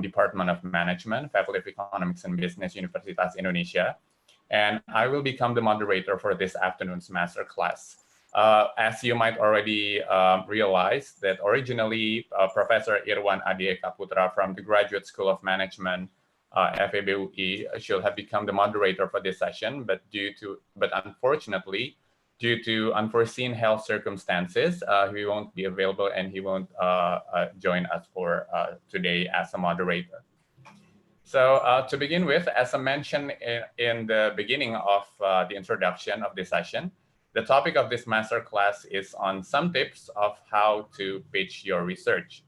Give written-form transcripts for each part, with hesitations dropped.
Department of Management, Faculty of Economics and Business, Universitas Indonesia. And I will become the moderator for this afternoon's masterclass. As you might already realize, that originally Professor Irwan Adi Eka Putra from the Graduate School of Management, FEBUI, should have become the moderator for this session, but unfortunately, due to unforeseen health circumstances, he won't be available and he won't join us for today as a moderator. So to begin with, as I mentioned in the beginning of the introduction of this session, the topic of this masterclass is on some tips of how to pitch your research.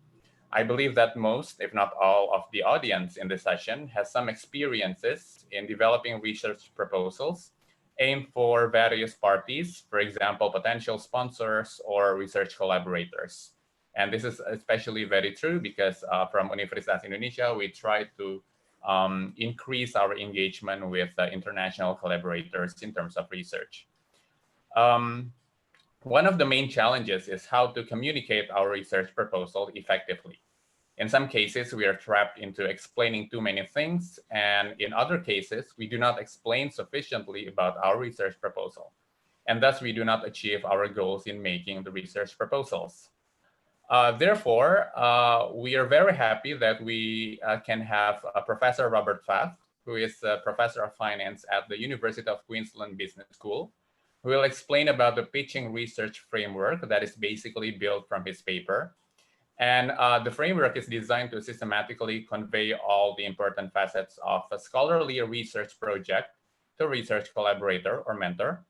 I believe that most, if not all, of the audience in this session has some experiences in developing research proposals aimed for various parties, for example, potential sponsors or research collaborators. And this is especially very true because from Universitas Indonesia, we try to increase our engagement with international collaborators in terms of research. One of the main challenges is how to communicate our research proposal effectively. In some cases, we are trapped into explaining too many things, and in other cases, we do not explain sufficiently about our research proposal, and thus we do not achieve our goals in making the research proposals. Therefore, we are very happy that we can have Professor Robert Pfaff, who is a professor of finance at the University of Queensland Business School, who will explain about the pitching research framework that is basically built from his paper. And the framework is designed to systematically convey all the important facets of a scholarly research project to a research collaborator or mentor.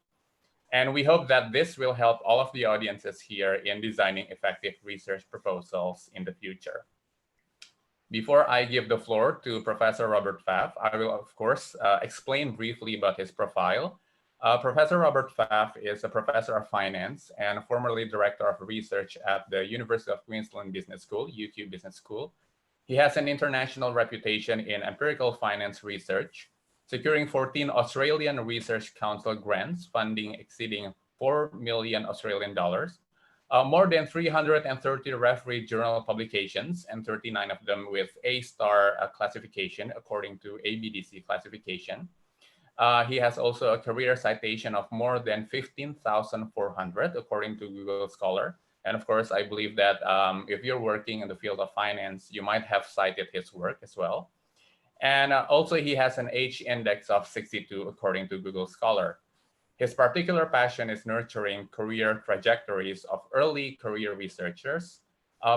And we hope that this will help all of the audiences here in designing effective research proposals in the future. Before I give the floor to Professor Robert Pfaff, I will, of course, explain briefly about his profile. Professor Robert Pfaff is a professor of finance and formerly director of research at the University of Queensland Business School, UQ Business School. He has an international reputation in empirical finance research, securing 14 Australian Research Council grants, funding exceeding 4 million Australian dollars, more than 330 referee journal publications, and 39 of them with A-star classification according to ABDC classification. He has also a career citation of more than 15,400 according to Google Scholar. And of course, I believe that if you're working in the field of finance, you might have cited his work as well. And also he has an H index of 62 according to Google Scholar. His particular passion is nurturing career trajectories of early career researchers.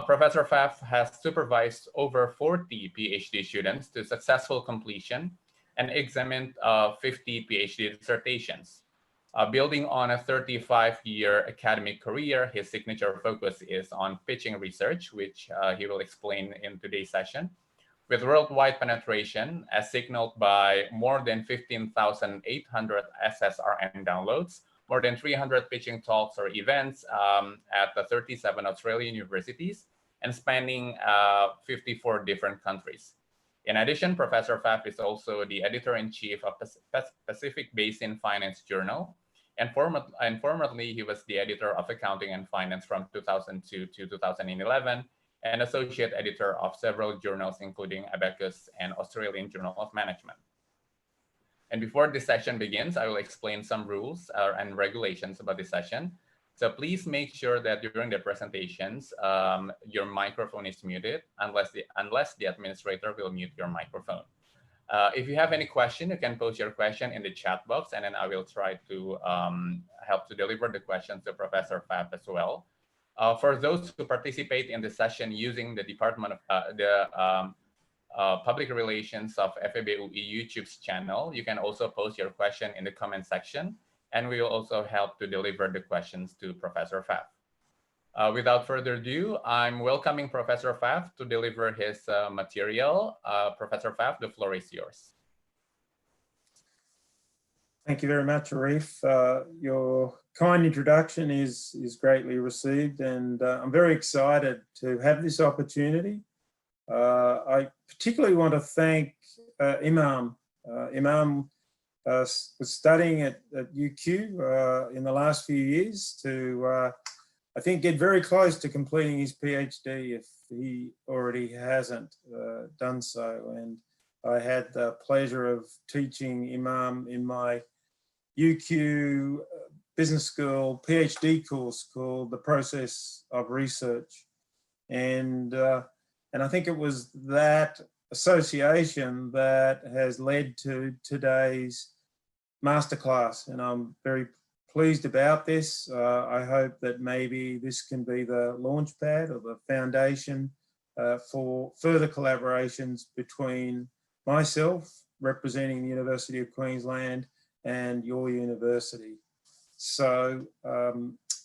Professor Pfaff has supervised over 40 PhD students to successful completion and examined 50 PhD dissertations. Building on a 35-year academic career, his signature focus is on pitching research, which he will explain in today's session, with worldwide penetration as signaled by more than 15,800 SSRN downloads, more than 300 pitching talks or events at the 37 Australian universities, and spanning 54 different countries. In addition, Professor Pfaff is also the editor-in-chief of Pacific Basin Finance Journal, and formerly he was the editor of Accounting and Finance from 2002 to 2011, and associate editor of several journals, including Abacus and Australian Journal of Management. And before this session begins, I will explain some rules and regulations about this session. So please make sure that during the presentations, your microphone is muted unless the administrator will mute your microphone. If you have any question, you can post your question in the chat box, and then I will try to help to deliver the questions to Professor Pfaff as well. For those who participate in the session using the Department of Public Relations of FEBUI YouTube's channel, you can also post your question in the comment section, and we will also help to deliver the questions to Professor Pfaff. Without further ado, I'm welcoming Professor Pfaff to deliver his material. Professor Pfaff, the floor is yours. Thank you very much, Arif. Your kind introduction is greatly received, and I'm very excited to have this opportunity. I particularly want to thank Imam. Imam was studying at UQ in the last few years to I think, get very close to completing his PhD if he already hasn't done so. And I had the pleasure of teaching Imam in my UQ Business School PhD course called The Process of Research. And I think it was that association that has led to today's masterclass. And I'm very pleased about this. I hope that maybe this can be the launch pad or the foundation for further collaborations between myself, representing the University of Queensland, and your university. So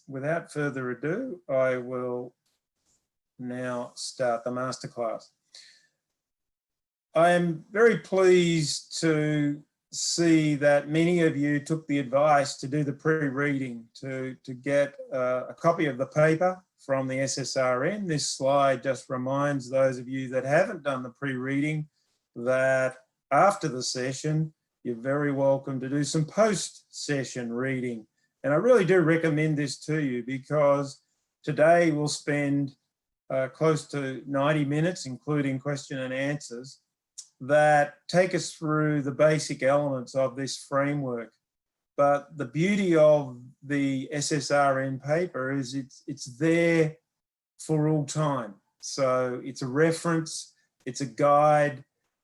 without further ado, I will now start the masterclass. I am very pleased to see that many of you took the advice to do the pre-reading, to get a copy of the paper from the SSRN. This slide just reminds those of you that haven't done the pre-reading that after the session, you're very welcome to do some post-session reading. And I really do recommend this to you because today we'll spend close to 90 minutes, including question and answers, that take us through the basic elements of this framework. But the beauty of the SSRN paper is it's there for all time. So it's a reference, it's a guide,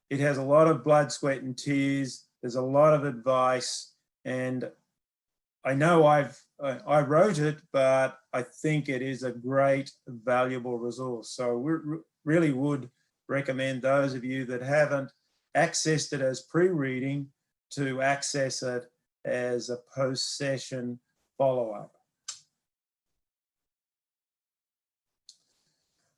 it has a lot of blood, sweat and tears, there's a lot of advice, and I know I wrote it, but I think it is a great, valuable resource. So we really would recommend those of you that haven't accessed it as pre-reading to access it as a post-session follow-up.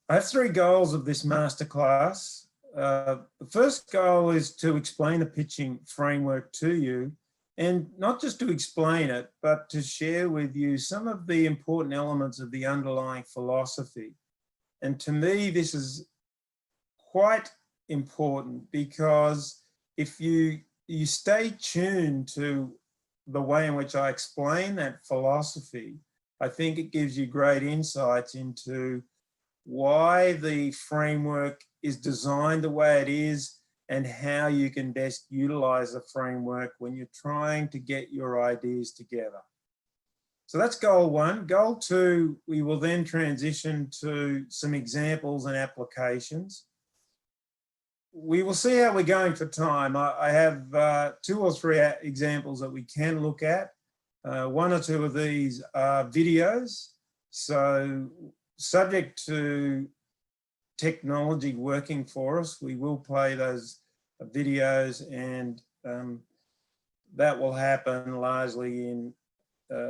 I have three goals of this masterclass. The first goal is to explain the pitching framework to you, and not just to explain it, but to share with you some of the important elements of the underlying philosophy. And to me, this is quite important because if you stay tuned to the way in which I explain that philosophy, I think it gives you great insights into why the framework is designed the way it is and how you can best utilize the framework when you're trying to get your ideas together. So that's goal one. Goal two, we will then transition to some examples and applications. We will see how we're going for time. I have 2 or 3 examples that we can look at. 1 or 2 of these are videos. So subject to technology working for us, we will play those videos, and that will happen largely in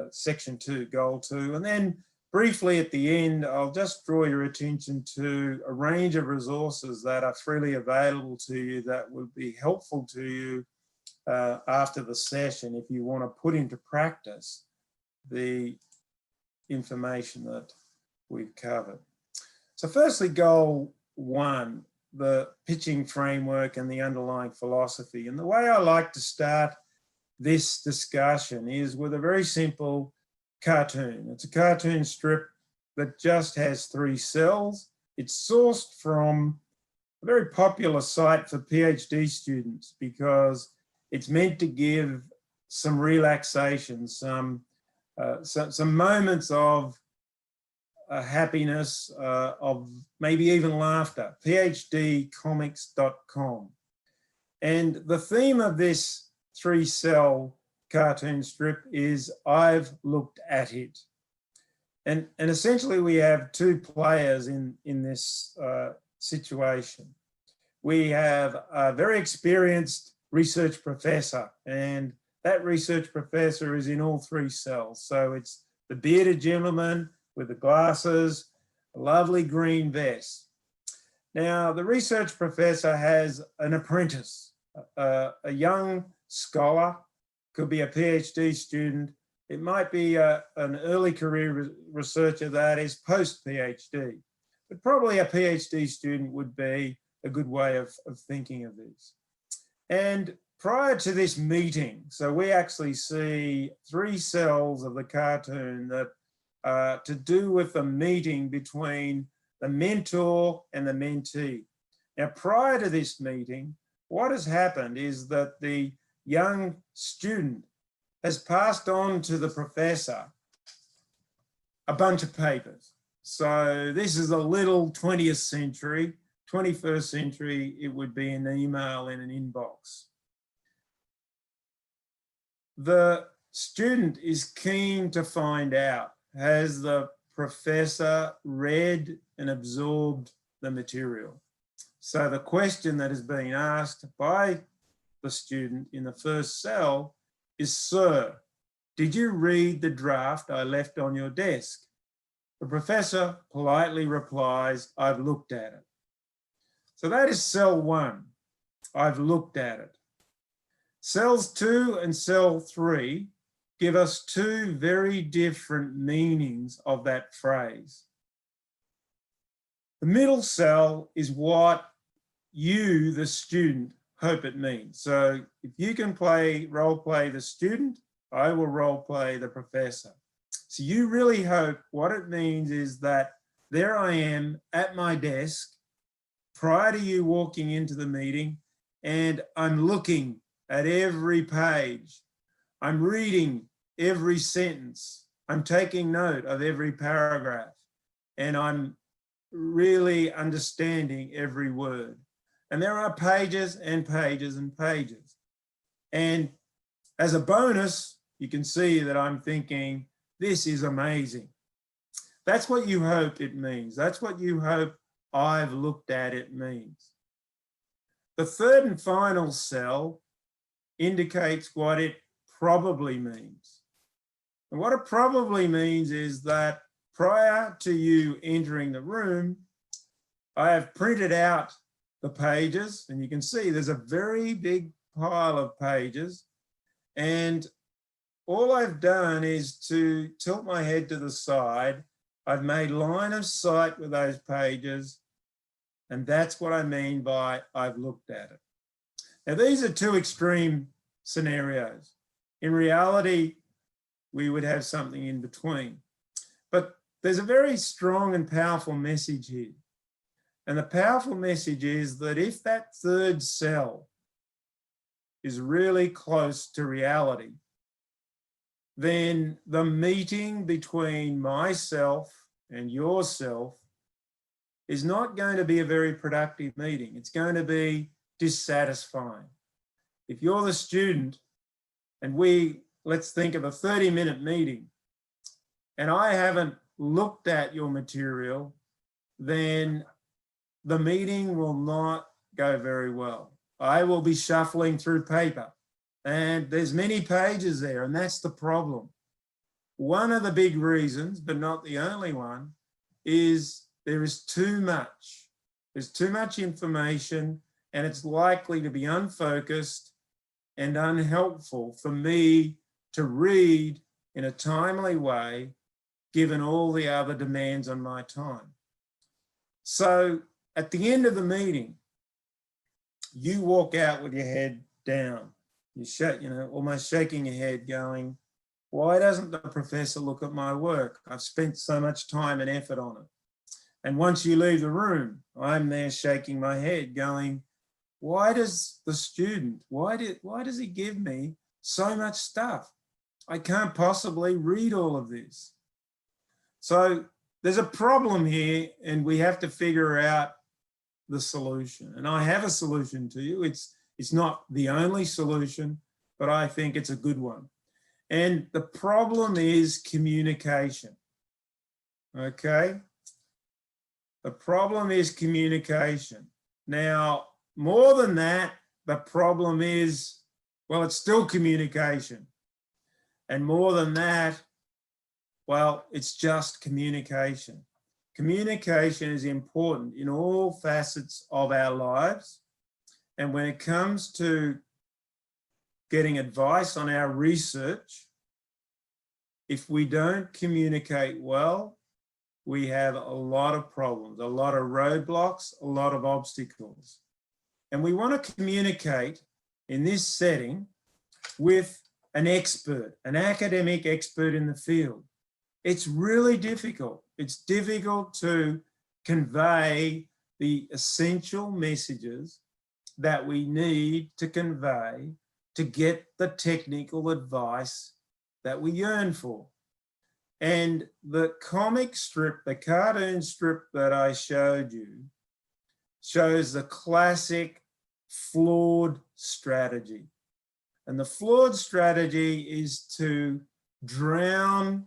section 2, goal 2. And then briefly at the end, I'll just draw your attention to a range of resources that are freely available to you that would be helpful to you after the session if you want to put into practice the information that we've covered. So firstly, goal 1, the pitching framework and the underlying philosophy. And the way I like to start this discussion is with a very simple cartoon. It's a cartoon strip that just has 3 cells. It's sourced from a very popular site for PhD students because it's meant to give some relaxation, some moments of happiness, of maybe even laughter. PhDcomics.com. And the theme of this 3-cell cartoon strip is I've looked at it. And essentially we have 2 players in this situation. We have a very experienced research professor, and that research professor is in all 3 cells. So it's the bearded gentleman with the glasses, a lovely green vest. Now, the research professor has an apprentice, a young scholar, could be a PhD student. It might be an early career researcher that is post-PhD, but probably a PhD student would be a good way of thinking of this. And prior to this meeting, so we actually see 3 cells of the cartoon that to do with a meeting between the mentor and the mentee. Now, prior to this meeting, what has happened is that the young student has passed on to the professor a bunch of papers. So this is a little 20th century, 21st century, it would be an email in an inbox. The student is keen to find out, has the professor read and absorbed the material? So the question that is being asked by the student in the first cell is, "Sir, did you read the draft I left on your desk?" The professor politely replies, "I've looked at it." So that is cell 1. I've looked at it. Cells 2 and cell 3 give us 2 very different meanings of that phrase. The middle cell is what you, the student, hope it means. So if you can role play the student, I will role play the professor. So you really hope what it means is that there I am at my desk prior to you walking into the meeting, and I'm looking at every page. I'm reading every sentence. I'm taking note of every paragraph, and I'm really understanding every word. And there are pages and pages and pages. And as a bonus, you can see that I'm thinking, this is amazing. That's what you hope it means. That's what you hope I've looked at it means. The third and final cell indicates what it probably means. And what it probably means is that prior to you entering the room, I have printed out the pages, and you can see there's a very big pile of pages, and all I've done is to tilt my head to the side. I've made line of sight with those pages, and that's what I mean by I've looked at it. Now, these are 2 extreme scenarios. In reality, we would have something in between. But there's a very strong and powerful message here. And the powerful message is that if that third cell is really close to reality, then the meeting between myself and yourself is not going to be a very productive meeting. It's going to be dissatisfying. If you're the student and let's think of a 30-minute meeting, and I haven't looked at your material, then the meeting will not go very well. I will be shuffling through paper, and there's many pages there, and that's the problem. One of the big reasons, but not the only one, is there is too much. There's too much information, and it's likely to be unfocused and unhelpful for me to read in a timely way, given all the other demands on my time. So at the end of the meeting, you walk out with your head down. You almost shaking your head going, why doesn't the professor look at my work? I've spent so much time and effort on it. And once you leave the room, I'm there shaking my head going, why does the student, why does he give me so much stuff? I can't possibly read all of this. So there's a problem here, and we have to figure out the solution. And I have a solution to you. It's not the only solution, but I think it's a good one. And the problem is communication. Okay? The problem is communication. Now, more than that, the problem is, well, it's still communication. And more than that, well, it's just communication. Communication is important in all facets of our lives. And when it comes to getting advice on our research, if we don't communicate well, we have a lot of problems, a lot of roadblocks, a lot of obstacles. And we want to communicate in this setting with an expert, an academic expert in the field. It's really difficult. It's difficult to convey the essential messages that we need to convey to get the technical advice that we yearn for. And the comic strip, the cartoon strip that I showed you, shows the classic flawed strategy. And the flawed strategy is to drown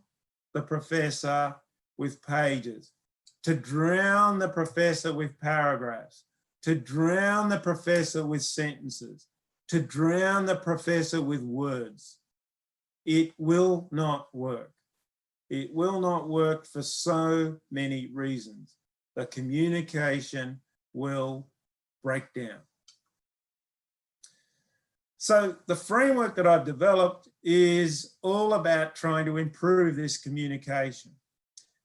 the professor with pages, to drown the professor with paragraphs, to drown the professor with sentences, to drown the professor with words. It will not work. It will not work for so many reasons. The communication will break down. So the framework that I've developed is all about trying to improve this communication.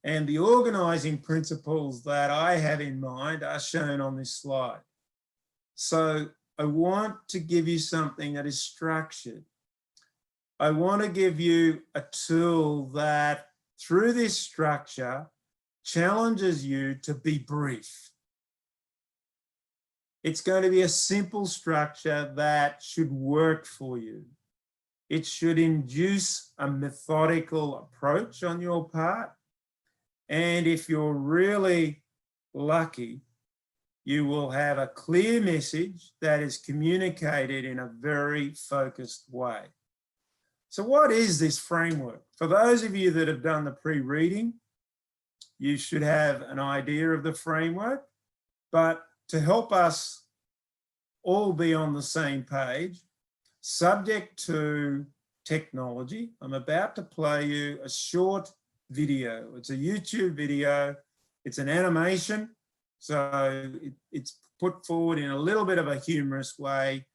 And the organizing principles that I have in mind are shown on this slide. So I want to give you something that is structured. I want to give you a tool that, through this structure, challenges you to be brief. It's going to be a simple structure that should work for you. It should induce a methodical approach on your part. And if you're really lucky, you will have a clear message that is communicated in a very focused way. So what is this framework? For those of you that have done the pre-reading, you should have an idea of the framework, but to help us all be on the same page, subject to technology, I'm about to play you a short video. It's a YouTube video. It's an animation. So it's put forward in a little bit of a humorous way,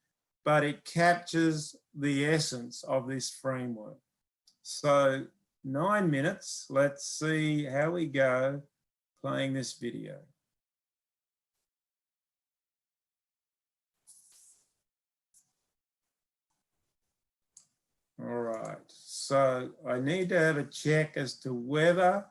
but it captures the essence of this framework. So 9 minutes. Let's see how we go playing this video. All right, so I need to have a check as to whether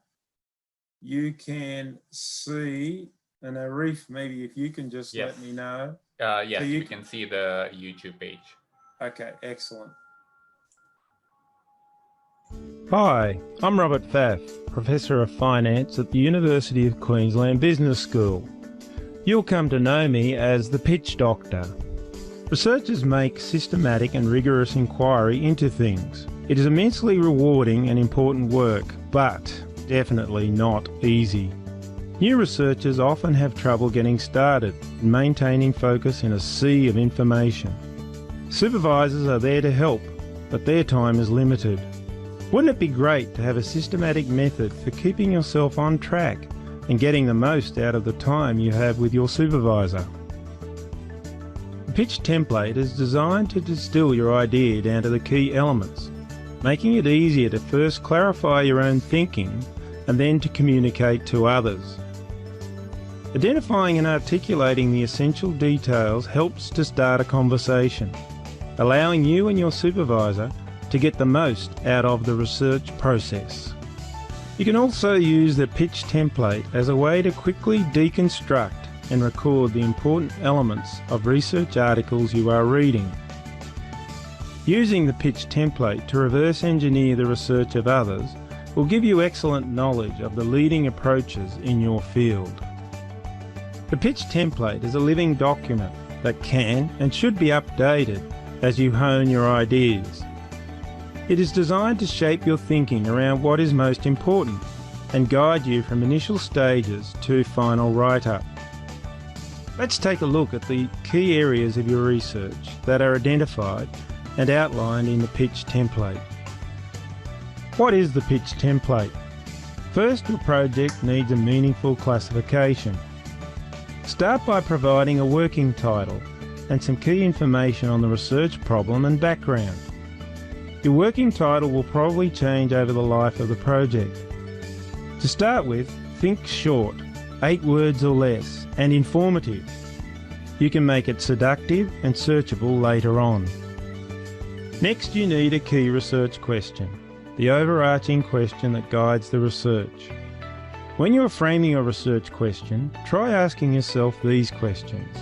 you can see, and Arif, maybe if you can just let me know. Yes, so we can see the YouTube page. Okay, excellent. Hi, I'm Robert Pfaff, Professor of Finance at the University of Queensland Business School. You'll come to know me as the Pitch Doctor. Researchers make systematic and rigorous inquiry into things. It is immensely rewarding and important work, but definitely not easy. New researchers often have trouble getting started and maintaining focus in a sea of information. Supervisors are there to help, but their time is limited. Wouldn't it be great to have a systematic method for keeping yourself on track and getting the most out of the time you have with your supervisor? The pitch template is designed to distill your idea down to the key elements, making it easier to first clarify your own thinking and then to communicate to others. Identifying and articulating the essential details helps to start a conversation, allowing you and your supervisor to get the most out of the research process. You can also use the pitch template as a way to quickly deconstruct and record the important elements of research articles you are reading. Using the pitch template to reverse engineer the research of others will give you excellent knowledge of the leading approaches in your field. The pitch template is a living document that can and should be updated as you hone your ideas. It is designed to shape your thinking around what is most important and guide you from initial stages to final write-up. Let's take a look at the key areas of your research that are identified and outlined in the pitch template. What is the pitch template? First, your project needs a meaningful classification. Start by providing a working title and some key information on the research problem and background. Your working title will probably change over the life of the project. To start with, think short, 8 words or less, and informative. You can make it seductive and searchable later on. Next, you need a key research question. the overarching question that guides the research. When you are framing your research question, try asking yourself these questions.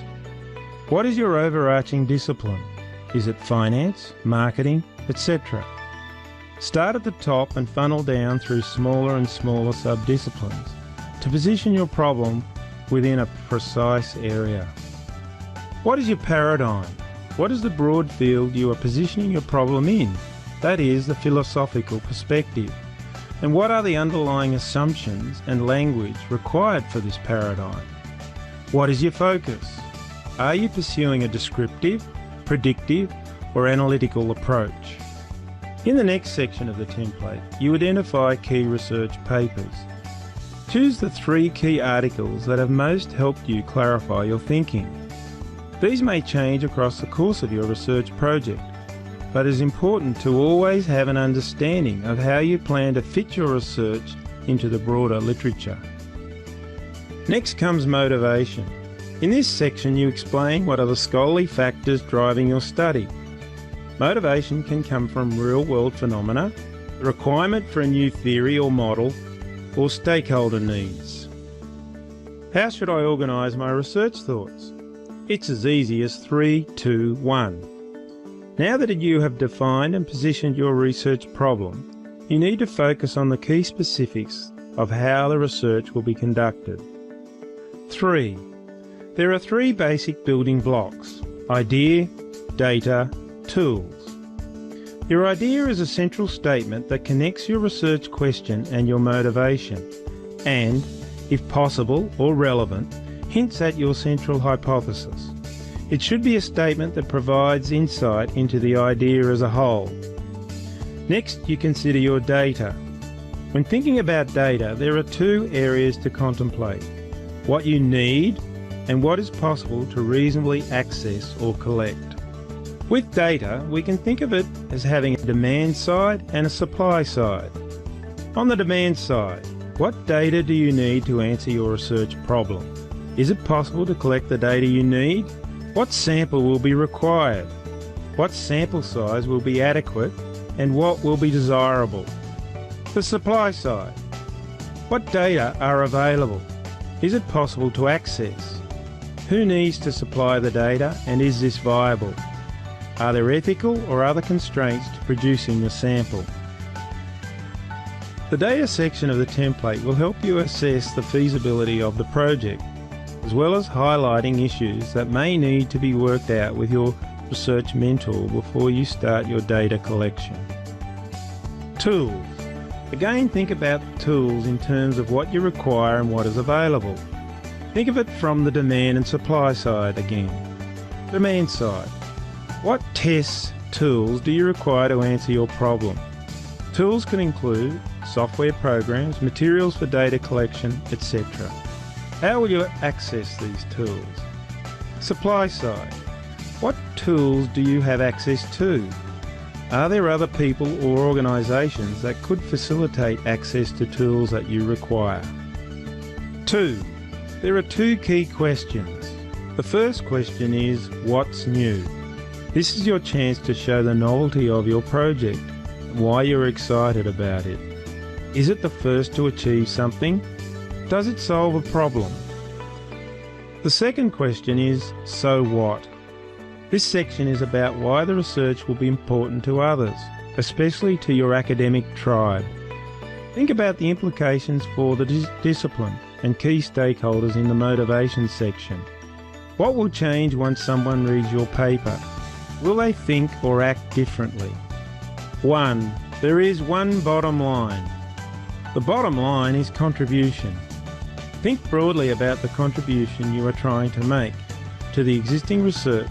What is your overarching discipline? Is it finance, marketing, etc.? Start at the top and funnel down through smaller and smaller sub-disciplines to position your problem within a precise area. What is your paradigm? What is the broad field you are positioning your problem in? That is, the philosophical perspective. And what are the underlying assumptions and language required for this paradigm? What is your focus? Are you pursuing a descriptive, predictive, or analytical approach? In the next section of the template, you identify key research papers. Choose the 3 key articles that have most helped you clarify your thinking. These may change across the course of your research project, but it is important to always have an understanding of how you plan to fit your research into the broader literature. Next comes motivation. In this section, you explain what are the scholarly factors driving your study. Motivation can come from real-world phenomena, the requirement for a new theory or model, or stakeholder needs. How should I organise my research thoughts? It's as easy as 3, 2, 1. Now that you have defined and positioned your research problem, you need to focus on the key specifics of how the research will be conducted. 3. There are 3 basic building blocks: idea, data, tools. Your idea is a central statement that connects your research question and your motivation, and, if possible or relevant, hints at your central hypothesis. It should be a statement that provides insight into the idea as a whole. Next, you consider your data. When thinking about data, there are 2 areas to contemplate: what you need and what is possible to reasonably access or collect. With data, we can think of it as having a demand side and a supply side. On the demand side, what data do you need to answer your research problem? Is it possible to collect the data you need? What sample will be required? What sample size will be adequate, and what will be desirable? The supply side. What data are available? Is it possible to access? Who needs to supply the data, and is this viable? Are there ethical or other constraints to producing the sample? The data section of the template will help you assess the feasibility of the project, as well as highlighting issues that may need to be worked out with your research mentor before you start your data collection. Tools. Again, think about tools in terms of what you require and what is available. Think of it from the demand and supply side again. Demand side. What tests, tools do you require to answer your problem? Tools can include software programs, materials for data collection, etc. How will you access these tools? Supply side. What tools do you have access to? Are there other people or organisations that could facilitate access to tools that you require? 2. There are 2 key questions. The first question is, what's new? This is your chance to show the novelty of your project and why you're excited about it. Is it the first to achieve something? Does it solve a problem? The second question is, so what? This section is about why the research will be important to others, especially to your academic tribe. Think about the implications for the discipline and key stakeholders in the motivation section. What will change once someone reads your paper? Will they think or act differently? 1. There is one bottom line. The bottom line is contribution. Think broadly about the contribution you are trying to make to the existing research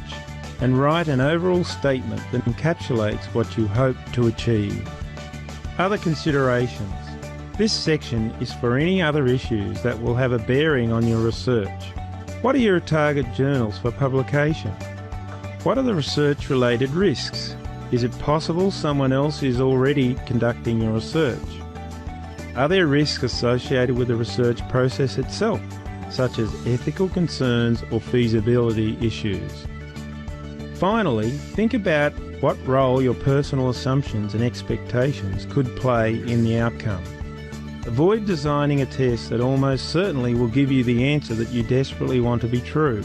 and write an overall statement that encapsulates what you hope to achieve. Other considerations. This section is for any other issues that will have a bearing on your research. What are your target journals for publication? What are the research-related risks? Is it possible someone else is already conducting your research? Are there risks associated with the research process itself, such as ethical concerns or feasibility issues? Finally, think about what role your personal assumptions and expectations could play in the outcome. Avoid designing a test that almost certainly will give you the answer that you desperately want to be true.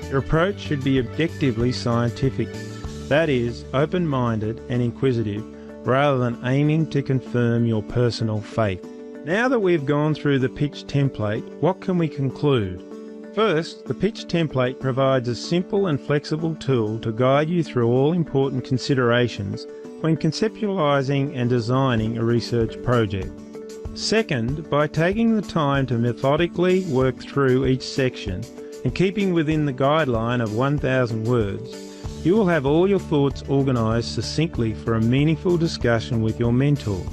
Your approach should be objectively scientific, that is, open-minded and inquisitive, rather than aiming to confirm your personal faith. Now that we've gone through the pitch template, what can we conclude? First, the pitch template provides a simple and flexible tool to guide you through all important considerations when conceptualizing and designing a research project. Second, by taking the time to methodically work through each section and keeping within the guideline of 1,000 words, you will have all your thoughts organised succinctly for a meaningful discussion with your mentor.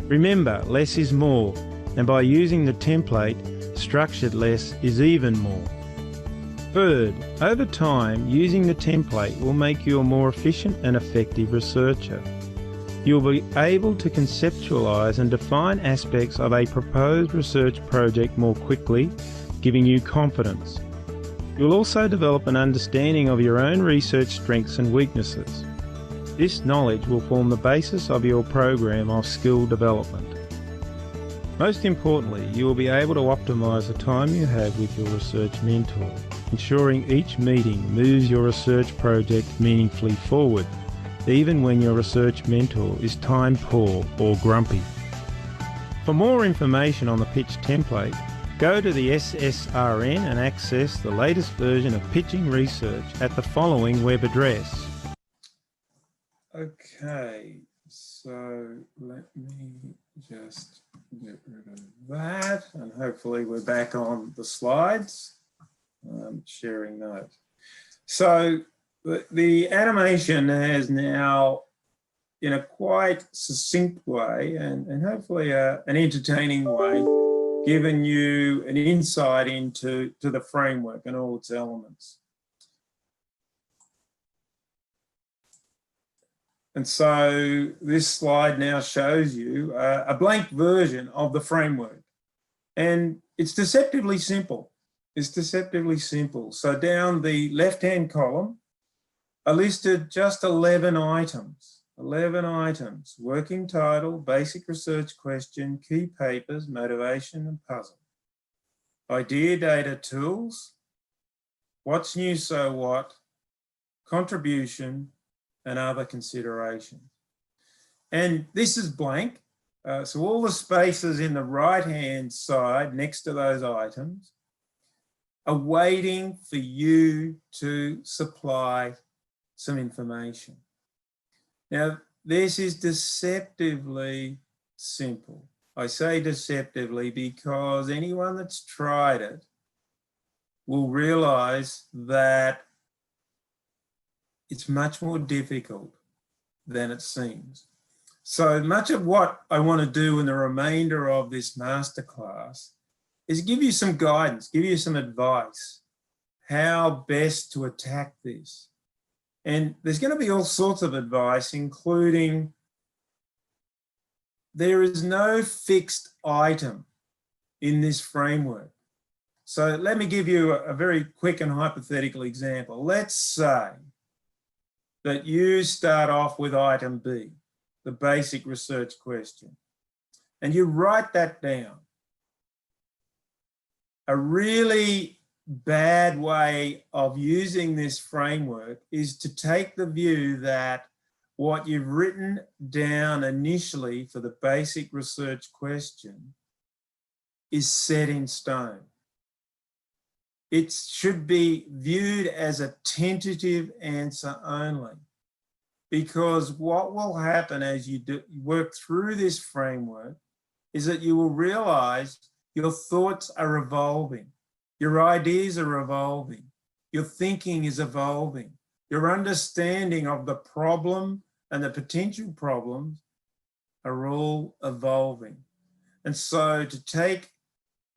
Remember, less is more, and by using the template, structured less is even more. Third, over time, using the template will make you a more efficient and effective researcher. You'll be able to conceptualise and define aspects of a proposed research project more quickly, giving you confidence. You'll also develop an understanding of your own research strengths and weaknesses. This knowledge will form the basis of your program of skill development. Most importantly, you will be able to optimise the time you have with your research mentor, ensuring each meeting moves your research project meaningfully forward, even when your research mentor is time poor or grumpy. For more information on the pitch template, go to the SSRN and access the latest version of pitching research at the following web address. Okay, so let me just get rid of that, and hopefully we're back on the slides. Sharing those. So the animation has now, in a quite succinct way and hopefully an entertaining way, given you an insight into the framework and all its elements. And so this slide now shows you a blank version of the framework. And it's deceptively simple. It's deceptively simple. So down the left-hand column are listed just 11 items. 11 items: working title, basic research question, key papers, motivation and puzzle. Idea, data, tools, what's new, so what, contribution, and other considerations. And this is blank. So all the spaces in the right-hand side next to those items are waiting for you to supply some information. Now, this is deceptively simple. I say deceptively because anyone that's tried it will realize that it's much more difficult than it seems. So much of what I want to do in the remainder of this masterclass is give you some guidance, give you some advice, how best to attack this. And there's going to be all sorts of advice, including there is no fixed item in this framework. So let me give you a very quick and hypothetical example. Let's say that you start off with item B, the basic research question, and you write that down. A really bad way of using this framework is to take the view that what you've written down initially for the basic research question is set in stone. It should be viewed as a tentative answer only, because what will happen as you work through this framework is that you will realize your thoughts are evolving, your ideas are evolving, your thinking is evolving, your understanding of the problem and the potential problems are all evolving. And so to take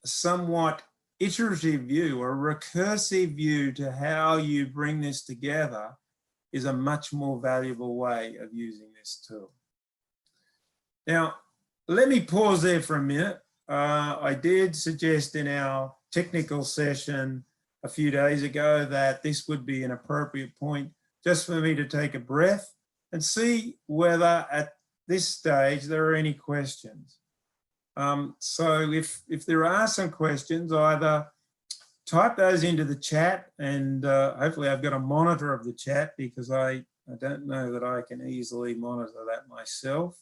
a somewhat iterative view or a recursive view to how you bring this together is a much more valuable way of using this tool. Now, let me pause there for a minute. I did suggest in our technical session a few days ago that this would be an appropriate point just for me to take a breath and see whether at this stage there are any questions. So if there are some questions, either type those into the chat, and hopefully I've got a monitor of the chat, because I don't know that I can easily monitor that myself.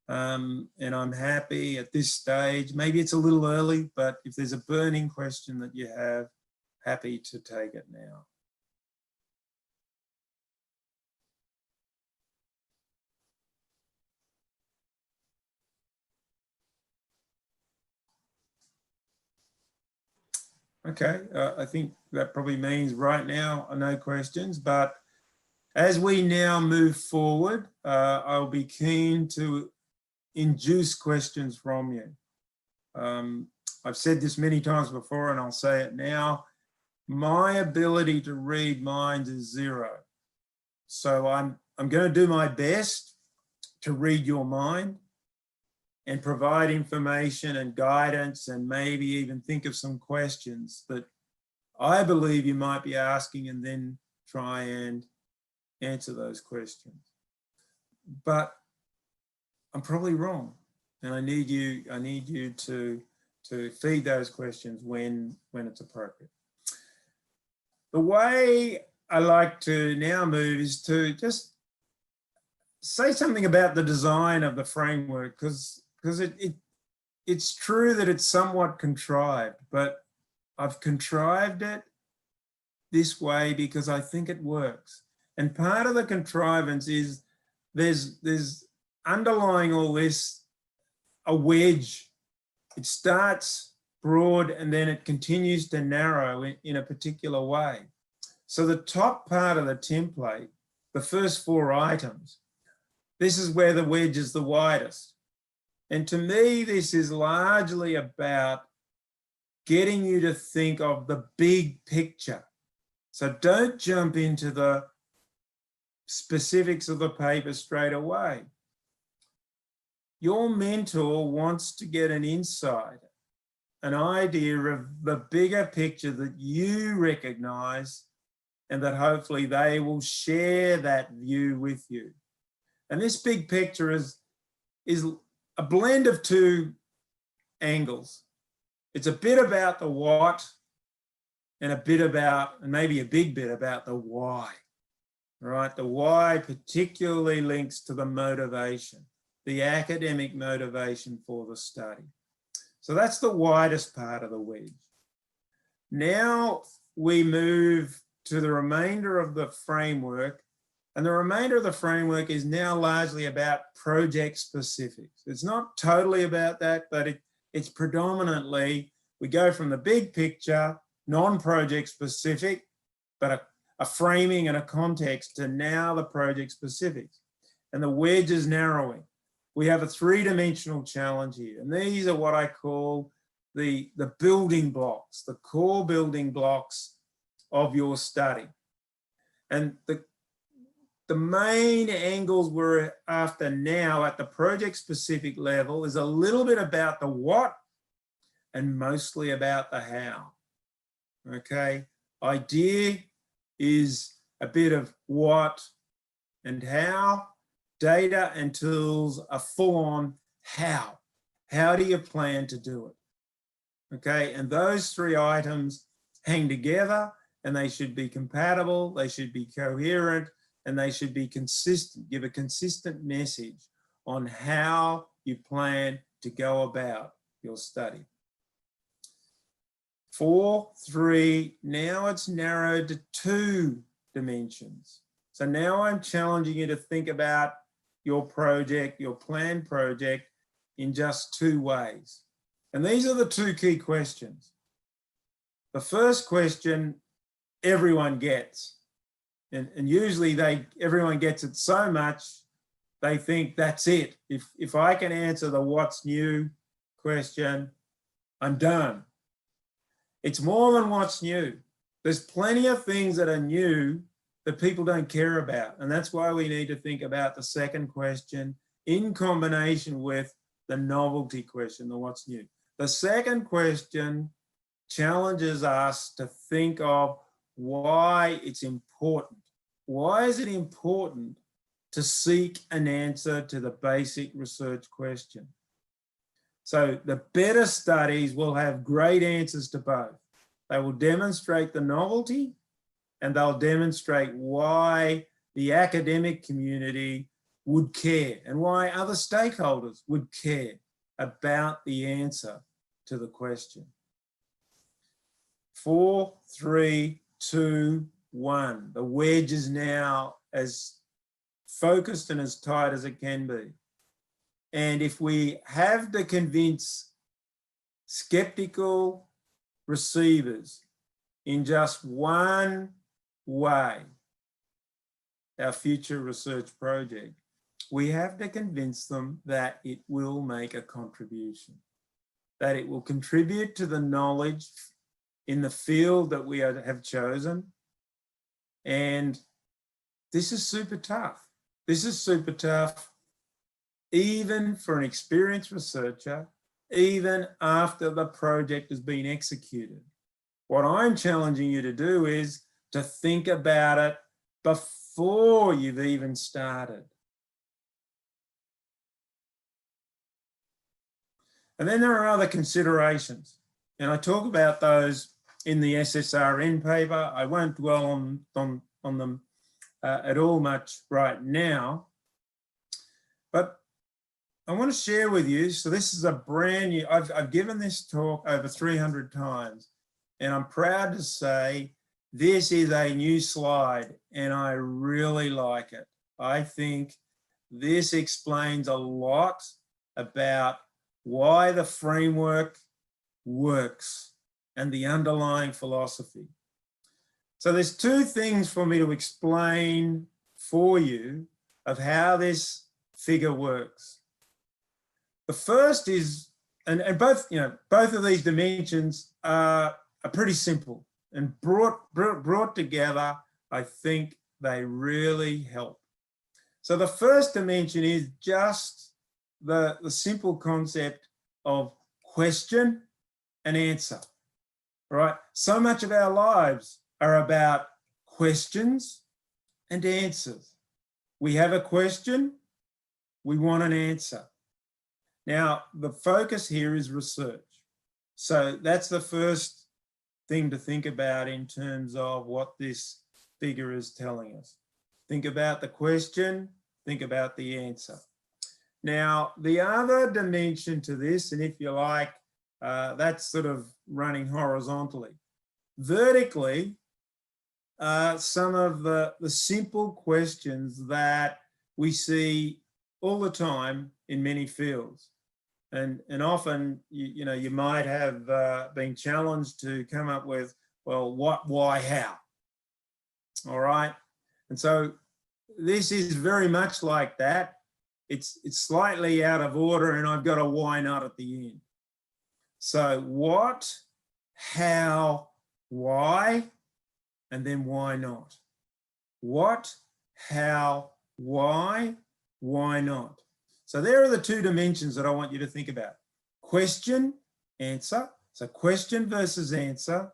And I'm happy at this stage, maybe it's a little early, but if there's a burning question that you have, happy to take it now. Okay, I think that probably means right now no questions, but as we now move forward, I'll be keen to induce questions from you. I've said this many times before, and I'll say it now. My ability to read minds is zero. So I'm going to do my best to read your mind and provide information and guidance, and maybe even think of some questions that I believe you might be asking, and then try and answer those questions. But I'm probably wrong, and I need you to feed those questions when it's appropriate. The way I like to now move is to just say something about the design of the framework, because it's true that it's somewhat contrived, but I've contrived it this way because I think it works. And part of the contrivance is there's underlying all this a wedge. It starts broad and then it continues to narrow in a particular way. So the top part of the template, the first 4 items, this is where the wedge is the widest. And to me, this is largely about getting you to think of the big picture. So don't jump into the specifics of the paper straight away. Your mentor wants to get an insight, an idea of the bigger picture that you recognize, and that hopefully they will share that view with you. And this big picture is a blend of 2 angles. It's a bit about the what, and a bit about, and maybe a big bit about the why, right? The why particularly links to the motivation, the academic motivation for the study. So that's the widest part of the wedge. Now we move to the remainder of the framework, and the remainder of the framework is now largely about project specifics. It's not totally about that, but it's predominantly, we go from the big picture, non-project specific, but a framing and a context, to now the project specifics. And the wedge is narrowing. We have a 3-dimensional challenge here. And these are what I call the building blocks, the core building blocks of your study. And the main angles we're after now at the project specific level is a little bit about the what and mostly about the how. Okay, idea is a bit of what and how. Data and tools are full on how. How do you plan to do it? Okay, and those 3 items hang together, and they should be compatible, they should be coherent, and they should be consistent, give a consistent message on how you plan to go about your study. 4, 3, now it's narrowed to 2 dimensions. So now I'm challenging you to think about your project, your planned project, in just 2 ways. And these are the 2 key questions. The first question everyone gets, and usually everyone gets it so much, they think that's it. If I can answer the what's new question, I'm done. It's more than what's new. There's plenty of things that are new that people don't care about. And that's why we need to think about the second question in combination with the novelty question, the what's new. The second question challenges us to think of why it's important. Why is it important to seek an answer to the basic research question. So the better studies will have great answers to both. They will demonstrate the novelty and they'll demonstrate why the academic community would care and why other stakeholders would care about the answer to the question. 4, 3, 2, 1. The wedge is now as focused and as tight as it can be. And if we have to convince skeptical receivers in just one way, our future research project, we have to convince them that it will make a contribution, that it will contribute to the knowledge in the field that we have chosen. And this is super tough. This is super tough, even for an experienced researcher, even after the project has been executed. What I'm challenging you to do is to think about it before you've even started. And then there are other considerations, and I talk about those in the SSRN paper. I won't dwell on them at all much right now, but I want to share with you, so this is a brand new, I've given this talk over 300 times, and I'm proud to say this is a new slide, and I really like it. I think this explains a lot about why the framework works and the underlying philosophy. So there's two things for me to explain for you of how this figure works. The first is, and both of these dimensions are pretty simple, and brought together, I think they really help. So the first dimension is just the simple concept of question and answer. All right, so much of our lives are about questions and answers. We have a question, we want an answer. Now, the focus here is research. So that's the first thing to think about in terms of what this figure is telling us. Think about the question, think about the answer. Now, the other dimension to this, and if you like, that's sort of running horizontally. Vertically, some of the simple questions that we see all the time in many fields. And often, you might have been challenged to come up with, well, what, why, how? All right. And so this is very much like that. It's slightly out of order, and I've got a why not at the end. So what, how, why, and then why not? What, how, why not? So there are the two dimensions that I want you to think about. Question, answer. So question versus answer.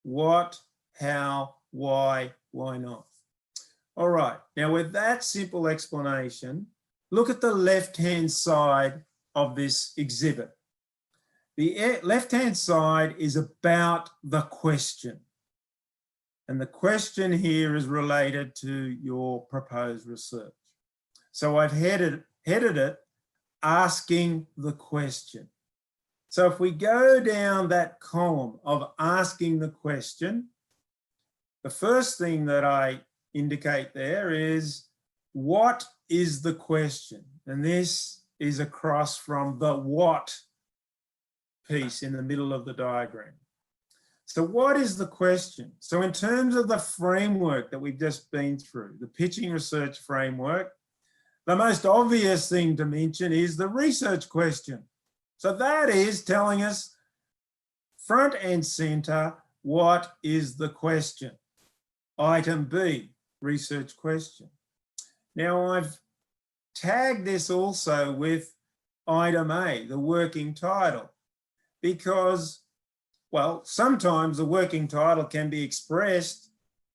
What, how, why not? All right, now with that simple explanation, look at the left-hand side of this exhibit. The left-hand side is about the question. And the question here is related to your proposed research. So I've headed it, asking the question. So if we go down that column of asking the question, the first thing that I indicate there is, what is the question? And this is across from the what piece in the middle of the diagram. So what is the question? So in terms of the framework that we've just been through, the pitching research framework, the most obvious thing to mention is the research question. So that is telling us front and center, what is the question? Item B, research question. Now I've tagged this also with item A, the working title, because, well, sometimes the working title can be expressed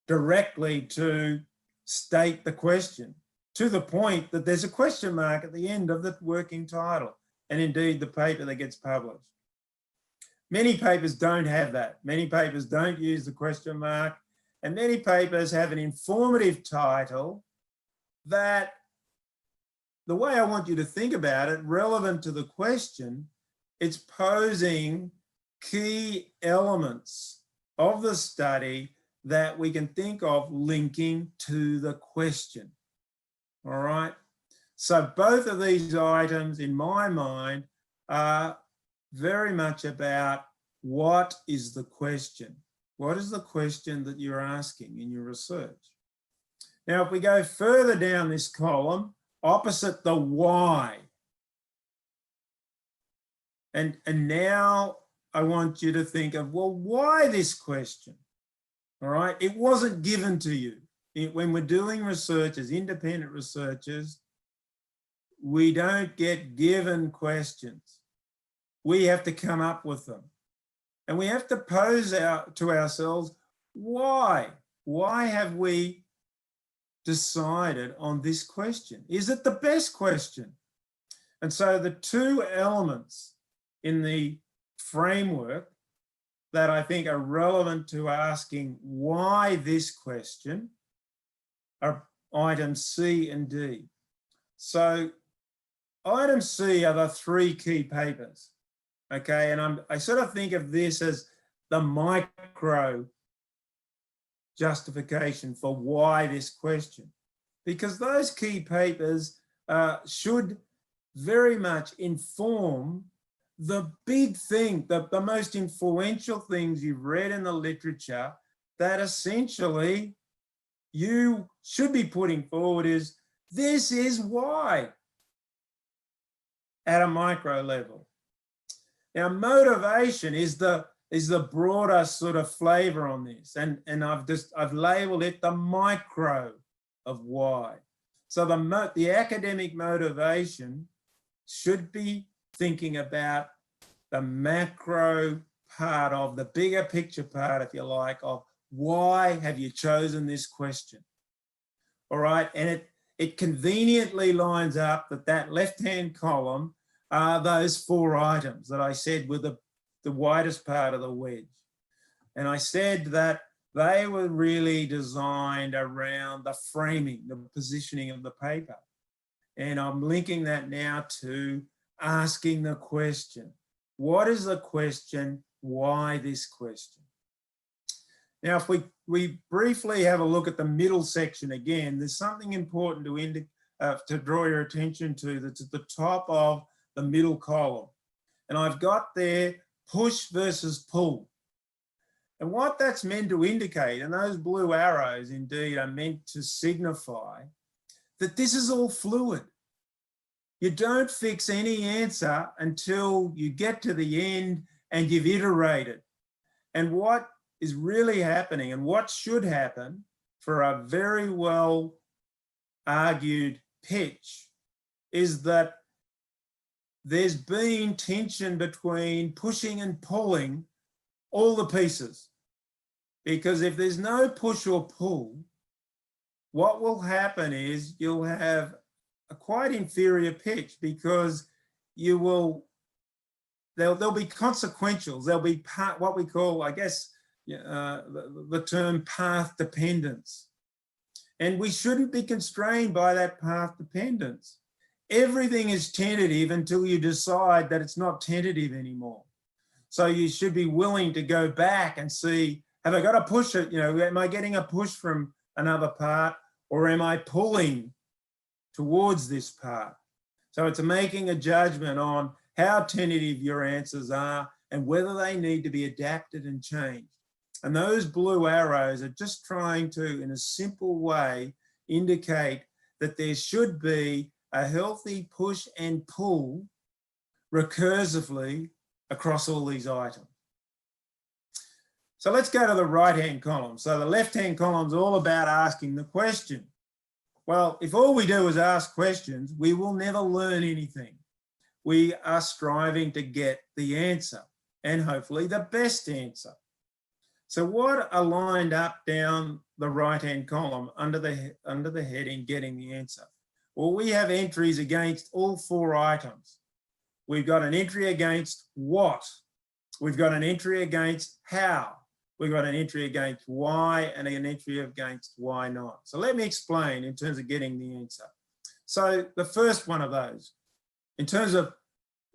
directly to state the question. to the point that there's a question mark at the end of the working title, and indeed the paper that gets published. Many papers don't have that. Many papers don't use the question mark, and many papers have an informative title that, the way I want you to think about it, relevant to the question, it's posing key elements of the study that we can think of linking to the question. All right. So both of these items, in my mind, are very much about what is the question? What is the question that you're asking in your research? Now, if we go further down this column, opposite the why, and now I want you to think of, well, why this question? All right, it wasn't given to you. When we're doing research as independent researchers, we don't get given questions. We have to come up with them. And we have to pose to ourselves, why? Why have we decided on this question? Is it the best question? And so the two elements in the framework that I think are relevant to asking why this question are items C and D. So item C are the three key papers, okay? And I sort of think of this as the micro justification for why this question, because those key papers should very much inform the big thing, the most influential things you've read in the literature that essentially you should be putting forward is, this is why, at a micro level. Now, motivation is the broader sort of flavor on this, and I've labeled it the micro of why. So the academic motivation should be thinking about the macro part of the bigger picture part, if you like, of why have you chosen this question? All right, and it conveniently lines up that left-hand column are those four items that I said were the widest part of the wedge. And I said that they were really designed around the framing, the positioning of the paper. And I'm linking that now to asking the question. What is the question? Why this question? Now, if we briefly have a look at the middle section again, there's something important to draw your attention to that's at the top of the middle column. And I've got there push versus pull. And what that's meant to indicate, and those blue arrows indeed are meant to signify, that this is all fluid. You don't fix any answer until you get to the end and you've iterated. And what is really happening, and what should happen for a very well argued pitch, is that there's been tension between pushing and pulling all the pieces. Because if there's no push or pull, what will happen is you'll have a quite inferior pitch, because there'll be consequentials. There'll be what we call, I guess, the term path dependence. And we shouldn't be constrained by that path dependence. Everything is tentative until you decide that it's not tentative anymore. So you should be willing to go back and see, have I got to push it? Am I getting a push from another part, or am I pulling towards this part? So it's making a judgment on how tentative your answers are and whether they need to be adapted and changed. And those blue arrows are just trying to, in a simple way, indicate that there should be a healthy push and pull recursively across all these items. So let's go to the right-hand column. So the left-hand column is all about asking the question. Well, if all we do is ask questions, we will never learn anything. We are striving to get the answer, and hopefully the best answer. So what are lined up down the right-hand column under the heading getting the answer? Well, we have entries against all 4 items. We've got an entry against what? We've got an entry against how. We've got an entry against why and an entry against why not. So let me explain in terms of getting the answer. So the first one of those, in terms of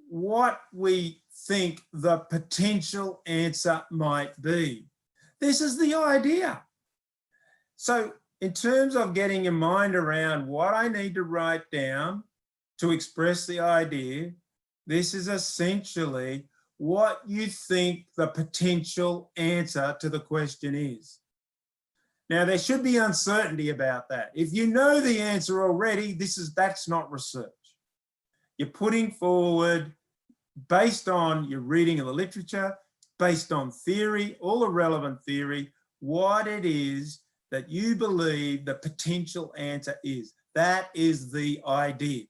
what we think the potential answer might be. This is the idea. So in terms of getting your mind around what I need to write down to express the idea, this is essentially what you think the potential answer to the question is. Now, there should be uncertainty about that. If you know the answer already, that's not research. You're putting forward, based on your reading of the literature, based on theory, all the relevant theory, what it is that you believe the potential answer is. That is the idea.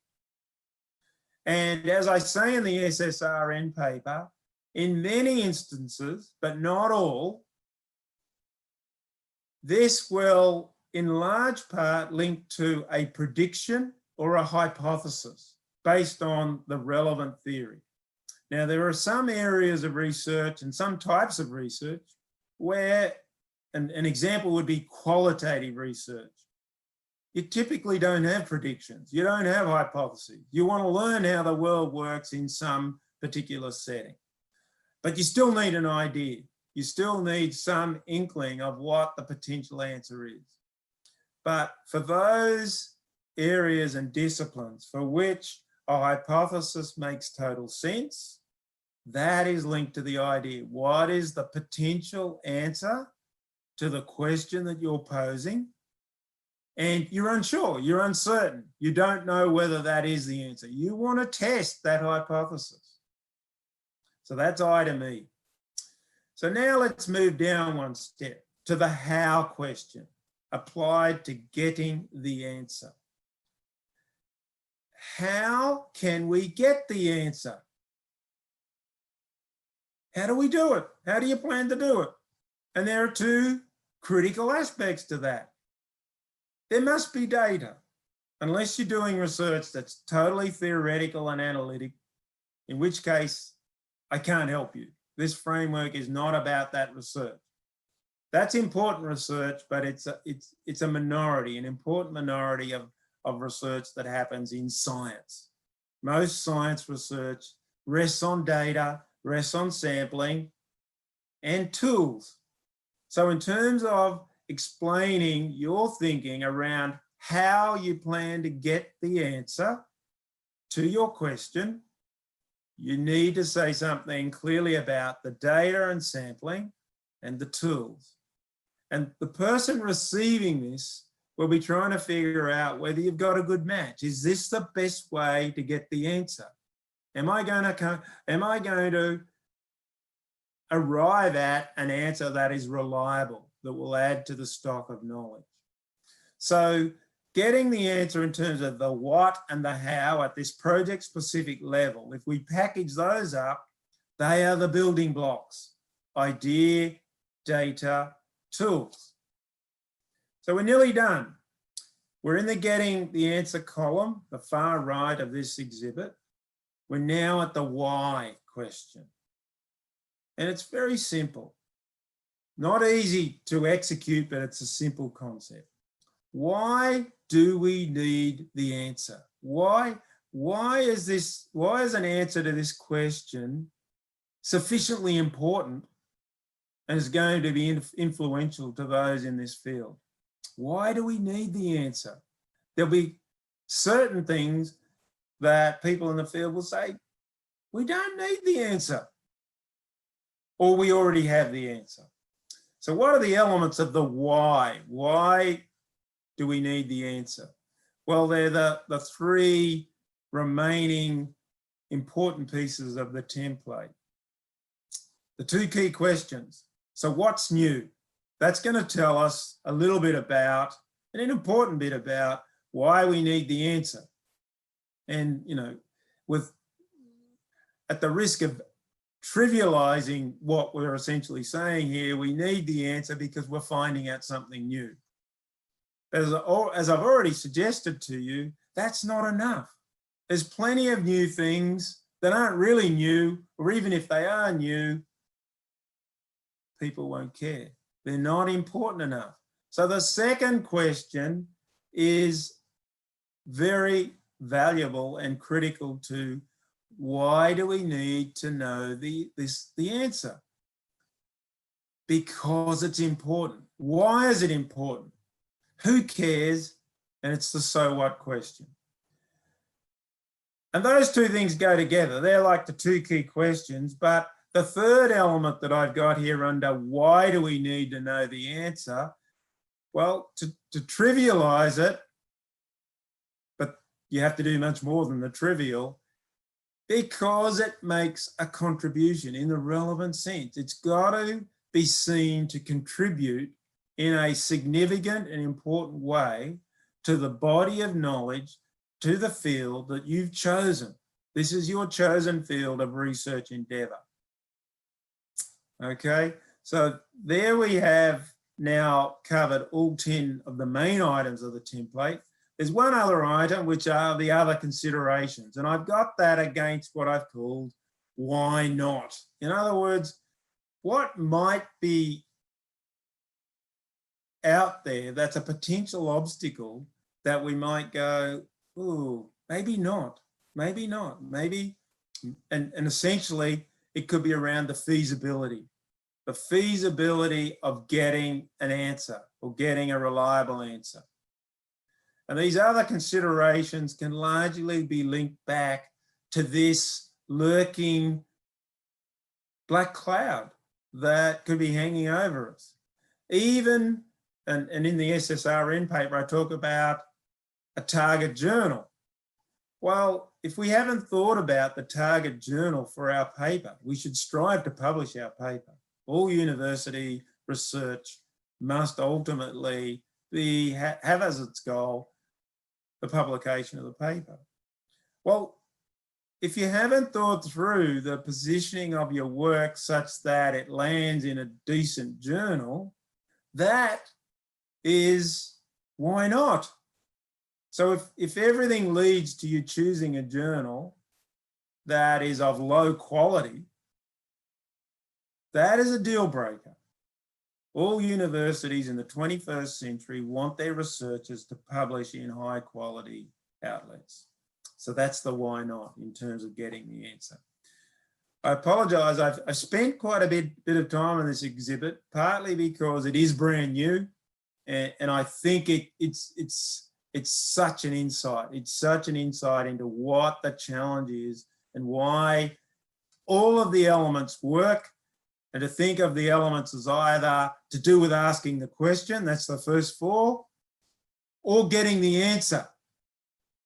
And as I say in the SSRN paper, in many instances, but not all, this will in large part link to a prediction or a hypothesis based on the relevant theory. Now, there are some areas of research and some types of research where an example would be qualitative research. You typically don't have predictions. You don't have hypotheses. You want to learn how the world works in some particular setting. But you still need an idea. You still need some inkling of what the potential answer is. But for those areas and disciplines for which a hypothesis makes total sense, that is linked to the idea. What is the potential answer to the question that you're posing? And you're unsure, you're uncertain. You don't know whether that is the answer. You want to test that hypothesis. So that's item E. So now let's move down one step to the how question applied to getting the answer. How can we get the answer? How do we do it? How do you plan to do it? And there are 2 critical aspects to that. There must be data. Unless you're doing research that's totally theoretical and analytic, in which case I can't help you. This framework is not about that research. That's important research, but it's a minority, an important minority of research that happens in science. Most science research rests on data, rests on sampling and tools. So in terms of explaining your thinking around how you plan to get the answer to your question, you need to say something clearly about the data and sampling and the tools. And the person receiving this will be trying to figure out whether you've got a good match. Is this the best way to get the answer? Am I going to arrive at an answer that is reliable, that will add to the stock of knowledge? So getting the answer in terms of the what and the how at this project specific level, if we package those up, they are the building blocks: idea, data, tools. So we're nearly done. We're in the getting the answer column, the far right of this exhibit. We're now at the why question. And it's very simple. Not easy to execute, but it's a simple concept. Why do we need the answer? Why is an answer to this question sufficiently important and is going to be influential to those in this field? Why do we need the answer? There'll be certain things that people in the field will say, we don't need the answer, or we already have the answer. So what are the elements of the why? Why do we need the answer? Well, they're the 3 remaining important pieces of the template. The 2 key questions. So what's new? That's going to tell us a little bit about, and an important bit about, why we need the answer. And, you know, at the risk of trivializing what we're essentially saying here, we need the answer because we're finding out something new. As I've already suggested to you, that's not enough. There's plenty of new things that aren't really new, or even if they are new, people won't care. They're not important enough. So the second question is very valuable and critical to why do we need to know the answer? Because it's important. Why is it important? Who cares? And it's the so what question. And those two things go together. They're like the two key questions. But the third element that I've got here under why do we need to know the answer? Well, to trivialize it, but you have to do much more than the trivial, because it makes a contribution in the relevant sense. It's got to be seen to contribute in a significant and important way to the body of knowledge, to the field that you've chosen. This is your chosen field of research endeavour. Okay, so there we have now covered all 10 of the main items of the template. There's one other item, which are the other considerations. And I've got that against what I've called why not. In other words, what might be out there that's a potential obstacle that we might go, oh, maybe not, maybe not, maybe. And essentially, it could be around the feasibility of getting an answer or getting a reliable answer. And these other considerations can largely be linked back to this lurking black cloud that could be hanging over us. Even, and in the SSRN paper, I talk about a target journal. Well, if we haven't thought about the target journal for our paper, we should strive to publish our paper. All university research must ultimately have as its goal the publication of the paper. Well, if you haven't thought through the positioning of your work such that it lands in a decent journal, that is why not? So if everything leads to you choosing a journal that is of low quality, that is a deal breaker. All universities in the 21st century want their researchers to publish in high quality outlets. So that's the why not in terms of getting the answer. I apologise, I've spent quite a bit of time on this exhibit, partly because it is brand new, and I think it's such an insight. It's such an insight into what the challenge is and why all of the elements work. And to think of the elements as either to do with asking the question, that's the first 4, or getting the answer,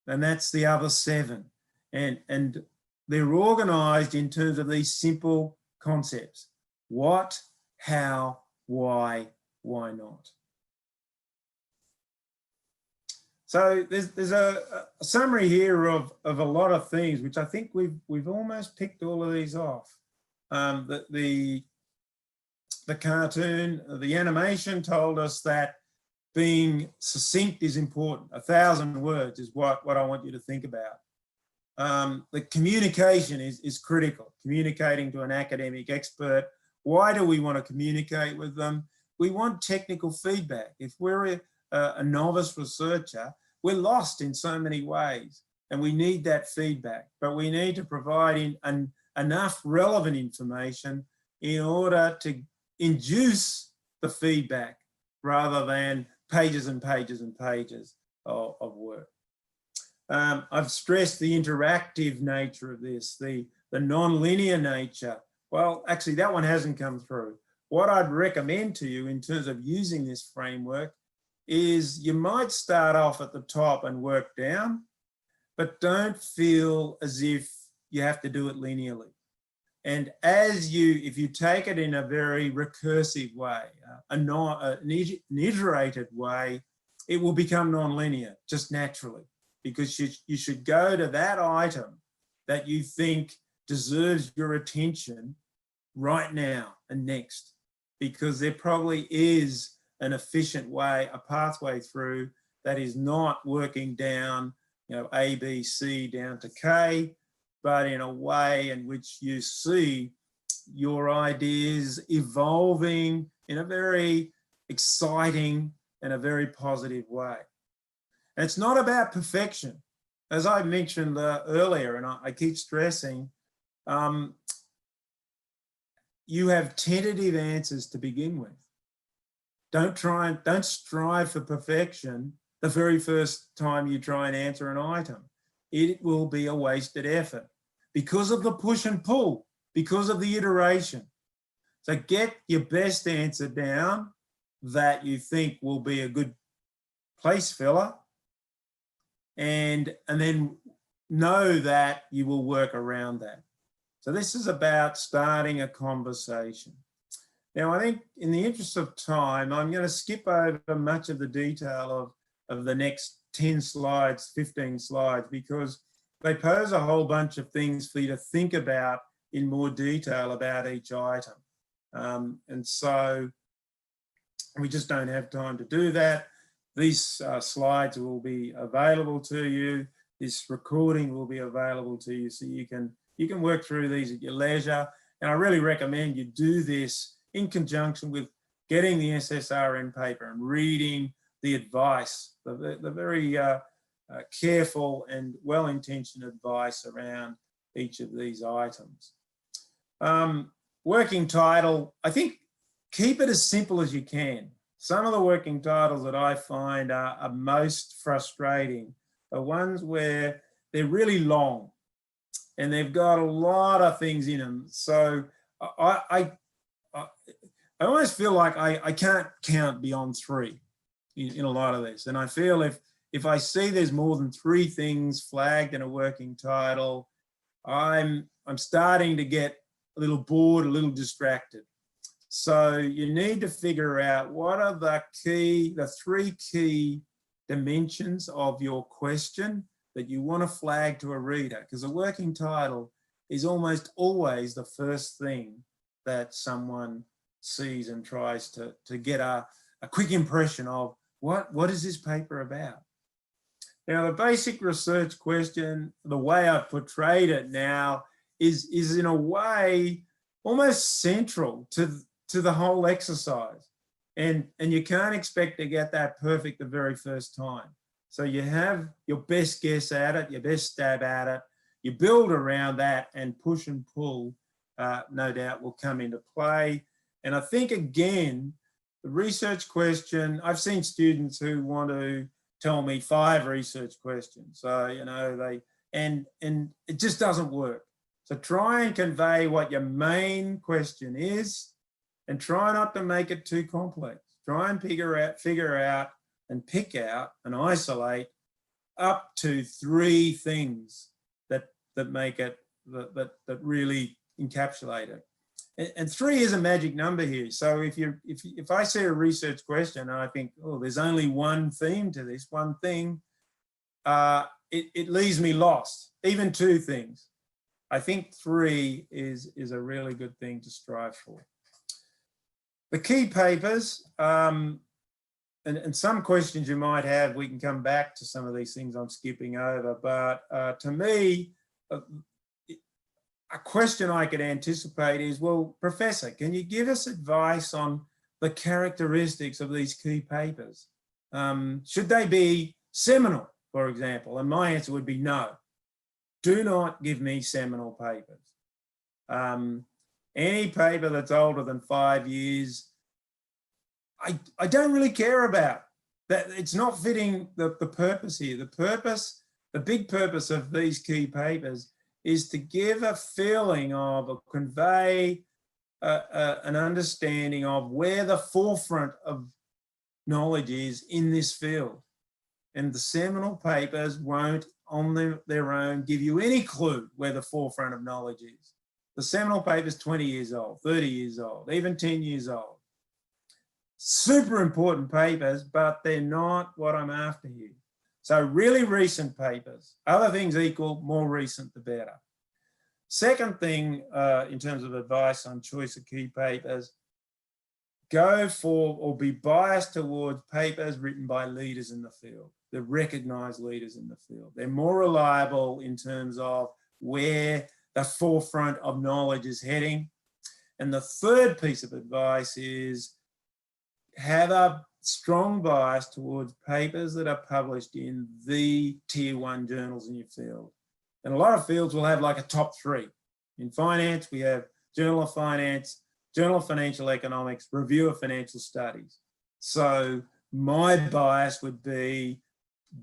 and that's the other 7. And they're organised in terms of these simple concepts: what, how, why not. So there's a summary here of a lot of things, which I think we've almost picked all of these off. The cartoon, the animation told us that being succinct is important. 1,000 words is what I want you to think about. The communication is critical, communicating to an academic expert. Why do we want to communicate with them? We want technical feedback. If we're a novice researcher, we're lost in so many ways, and we need that feedback, but we need to provide enough relevant information in order to induce the feedback rather than pages and pages and pages of work. I've stressed the interactive nature of this, the non-linear nature. Well, actually that one hasn't come through. What I'd recommend to you in terms of using this framework is you might start off at the top and work down, but don't feel as if you have to do it linearly. And if you take it in a very recursive way, an iterated way, it will become non-linear just naturally, because you should go to that item that you think deserves your attention right now and next, because there probably is an efficient way, a pathway through that is not working down A, B, C down to K, but in a way in which you see your ideas evolving in a very exciting and a very positive way. And it's not about perfection. As I mentioned earlier, and I keep stressing, you have tentative answers to begin with. Don't strive for perfection the very first time you try and answer an item. It will be a wasted effort because of the push and pull, because of the iteration. So get your best answer down that you think will be a good place filler, and then know that you will work around that. So this is about starting a conversation. Now, I think in the interest of time, I'm going to skip over much of the detail of the next 10 slides, 15 slides, because they pose a whole bunch of things for you to think about in more detail about each item. And so we just don't have time to do that. These slides will be available to you. This recording will be available to you, so you can work through these at your leisure. And I really recommend you do this in conjunction with getting the SSRN paper and reading the advice, the very careful and well-intentioned advice around each of these items. Working title, I think keep it as simple as you can. Some of the working titles that I find are most frustrating are ones where they're really long and they've got a lot of things in them. So I almost feel like I can't count beyond 3 in a lot of this. And I feel if I see there's more than 3 things flagged in a working title, I'm starting to get a little bored, a little distracted. So you need to figure out what are the 3 key dimensions of your question that you want to flag to a reader, because a working title is almost always the first thing that someone sees and tries to get a quick impression of what is this paper about. Now, the basic research question, the way I've portrayed it now, is in a way almost central to the whole exercise. And you can't expect to get that perfect the very first time. So you have your best guess at it, your best stab at it, you build around that, and push and pull, no doubt, will come into play. And I think, again, the research question, I've seen students who want to tell me 5 research questions. So, and it just doesn't work. So try and convey what your main question is, and try not to make it too complex. Try and figure out and pick out and isolate up to 3 things that make it, that really encapsulate it. And 3 is a magic number here. So if I see a research question and I think, oh, there's only one theme to this, one thing, it leaves me lost. Even 2 things. I think 3 is a really good thing to strive for. The key papers, and some questions you might have, we can come back to some of these things I'm skipping over, but to me, a question I could anticipate is, well, Professor, can you give us advice on the characteristics of these key papers? Should they be seminal, for example? And my answer would be no. Do not give me seminal papers. Any paper that's older than 5 years, I don't really care about. That it's not fitting the purpose here. The big purpose of these key papers is to give a feeling of, or convey an understanding of where the forefront of knowledge is in this field. And the seminal papers won't on their own give you any clue where the forefront of knowledge is. The seminal paper is 20 years old, 30 years old, even 10 years old. Super important papers, but they're not what I'm after here. So really recent papers, other things equal, more recent the better. Second thing, in terms of advice on choice of key papers, go for or be biased towards papers written by leaders in the field. They're recognized leaders in the field. They're more reliable in terms of where the forefront of knowledge is heading. And the third piece of advice is have a strong bias towards papers that are published in the tier 1 journals in your field. And a lot of fields will have like a top 3. In finance, we have Journal of Finance, Journal of Financial Economics, Review of Financial Studies. So my bias would be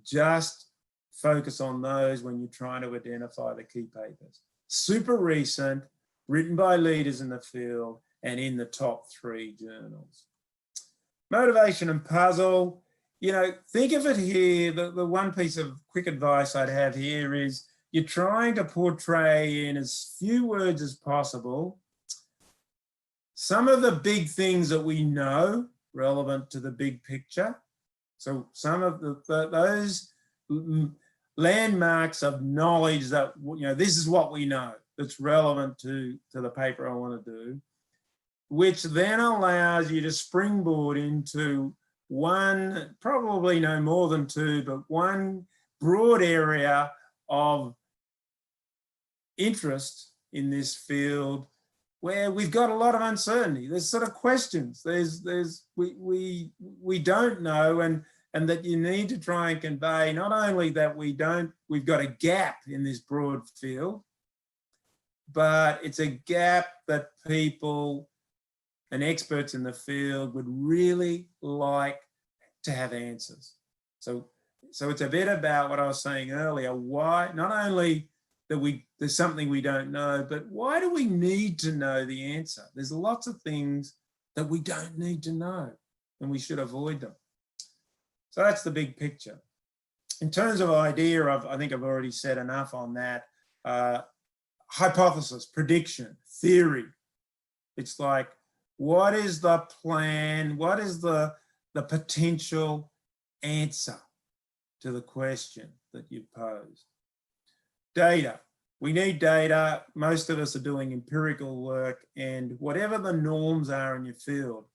just focus on those when you're trying to identify the key papers. Super recent, written by leaders in the field, and in the top 3 journals. Motivation and puzzle, you know, think of it here, the one piece of quick advice I'd have here is you're trying to portray in as few words as possible some of the big things that we know relevant to the big picture. So some of those landmarks of knowledge that, you know, this is what we know that's relevant to the paper I want to do, which then allows you to springboard into one, probably no more than 2, but one broad area of interest in this field where we've got a lot of uncertainty. There's sort of questions. We don't know, and that you need to try and convey not only that we've got a gap in this broad field, but it's a gap that people and experts in the field would really like to have answers. So it's a bit about what I was saying earlier, why, not only that there's something we don't know, but why do we need to know the answer? There's lots of things that we don't need to know and we should avoid them. So that's the big picture. In terms of idea, I think I've already said enough on that. Hypothesis, prediction, theory. It's like, what is the plan? What is the potential answer to the question that you've posed? Data. We need data. Most of us are doing empirical work, and whatever the norms are in your field,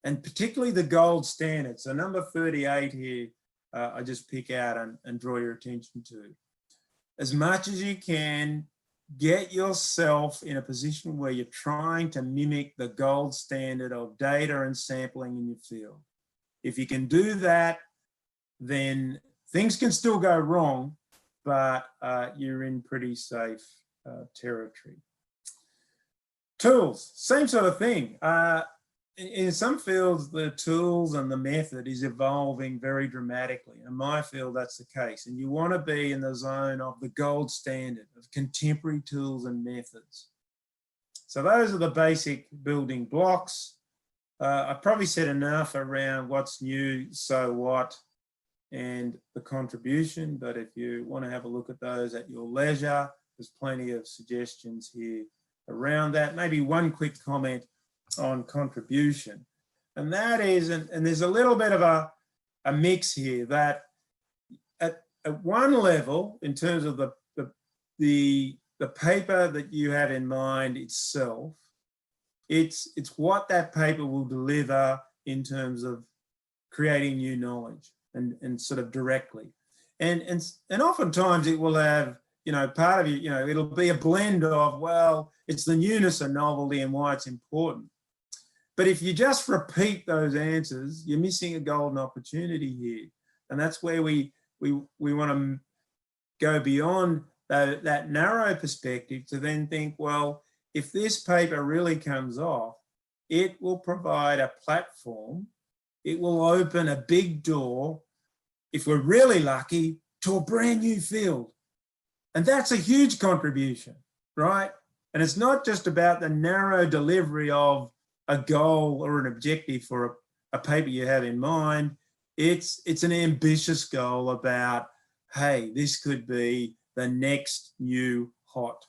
and particularly the gold standard. So number 38 here, I just pick out and draw your attention to. As much as you can, get yourself in a position where you're trying to mimic the gold standard of data and sampling in your field. If you can do that, then things can still go wrong, but you're in pretty safe territory. Tools, same sort of thing. In some fields, the tools and the method is evolving very dramatically. In my field, that's the case. And you want to be in the zone of the gold standard of contemporary tools and methods. So those are the basic building blocks. I've probably said enough around what's new, so what, and the contribution. But if you want to have a look at those at your leisure, there's plenty of suggestions here around that. Maybe one quick comment on contribution, and that is, and there's a little bit of a mix here, that at one level, in terms of the paper that you have in mind itself, it's what that paper will deliver in terms of creating new knowledge and sort of directly, and oftentimes it will have, you know, part of you, you know, it'll be a blend of, well, it's the newness and novelty and why it's important. But if you just repeat those answers, you're missing a golden opportunity here. And that's where we want to go beyond that narrow perspective to then think, well, if this paper really comes off, it will provide a platform. It will open a big door, if we're really lucky, to a brand new field. And that's a huge contribution, right? And it's not just about the narrow delivery of a goal or an objective for a paper you have in mind. It's an ambitious goal about, hey, this could be the next new hot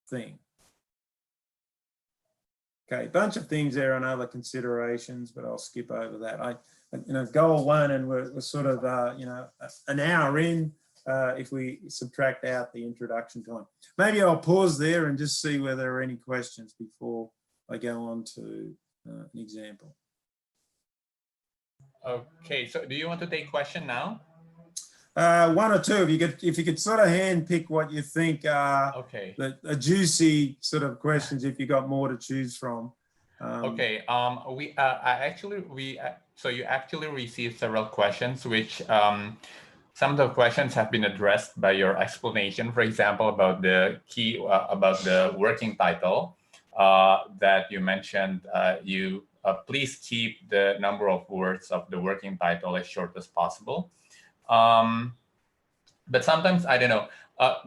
thing. Okay, a bunch of things there and other considerations, but I'll skip over that. Goal 1, and we're sort of, an hour in, if we subtract out the introduction time. Maybe I'll pause there and just see whether there are any questions before I go on to an example. Okay, so do you want to take question now? One or two, if you could sort of hand pick what you think are Okay. the juicy sort of questions, if you got more to choose from. Okay. So you actually received several questions, which some of the questions have been addressed by your explanation. For example, about the about the working title that you mentioned. You please keep the number of words of the working title as short as possible. But sometimes, I don't know,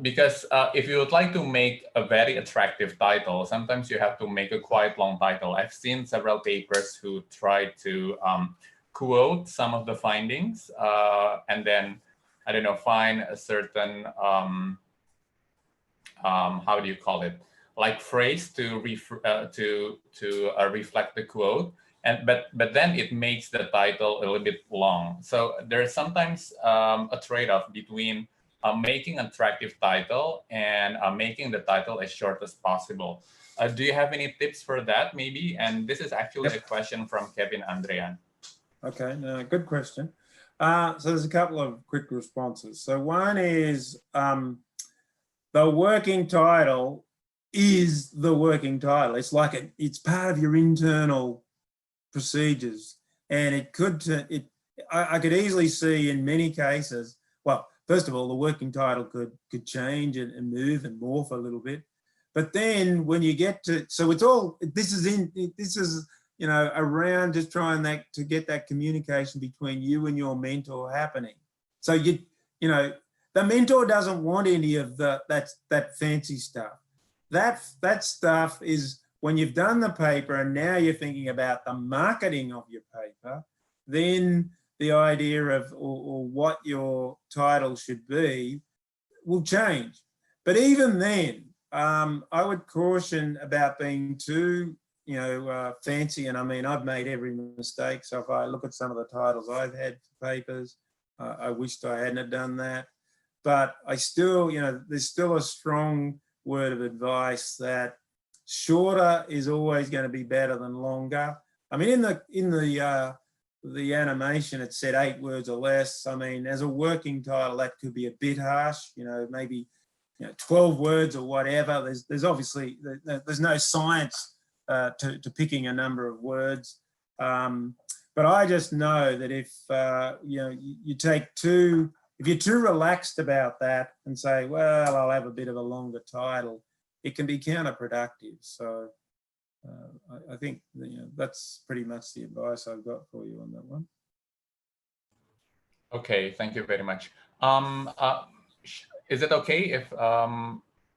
because if you would like to make a very attractive title, sometimes you have to make a quite long title. I've seen several papers who try to quote some of the findings and then, I don't know, find a certain, how do you call it, like phrase to reflect the quote. But then it makes the title a little bit long. So there's sometimes a trade-off between making an attractive title and making the title as short as possible. Do you have any tips for that, maybe? And this is actually a question from Kevin Andrean. Okay, no, good question. So there's a couple of quick responses. So one is the working title is the working title. It's like it's part of your internal procedures, and I could easily see in many cases, well, first of all, the working title could change and move and morph a little bit, but then when you get to, so it's all, this is you know, around just trying to get that communication between you and your mentor happening. So you know, the mentor doesn't want any of that fancy stuff. That stuff is when you've done the paper and now you're thinking about the marketing of your paper, then the idea of or what your title should be will change. But even then, I would caution about being too, you know, fancy. And I mean, I've made every mistake. So if I look at some of the titles I've had for papers, I wished I hadn't done that. But I still, you know, there's still a strong word of advice that shorter is always going to be better than longer. I mean, in the animation, it said 8 words or less. I mean, as a working title, that could be a bit harsh. You know, maybe 12 words or whatever. There's obviously there's no science to picking a number of words. But I just know that if you know, you take if you're too relaxed about that and say, well, I'll have a bit of a longer title, it can be counterproductive. So I think, you know, that's pretty much the advice I've got for you on that one. Okay, thank you very much. Is it okay if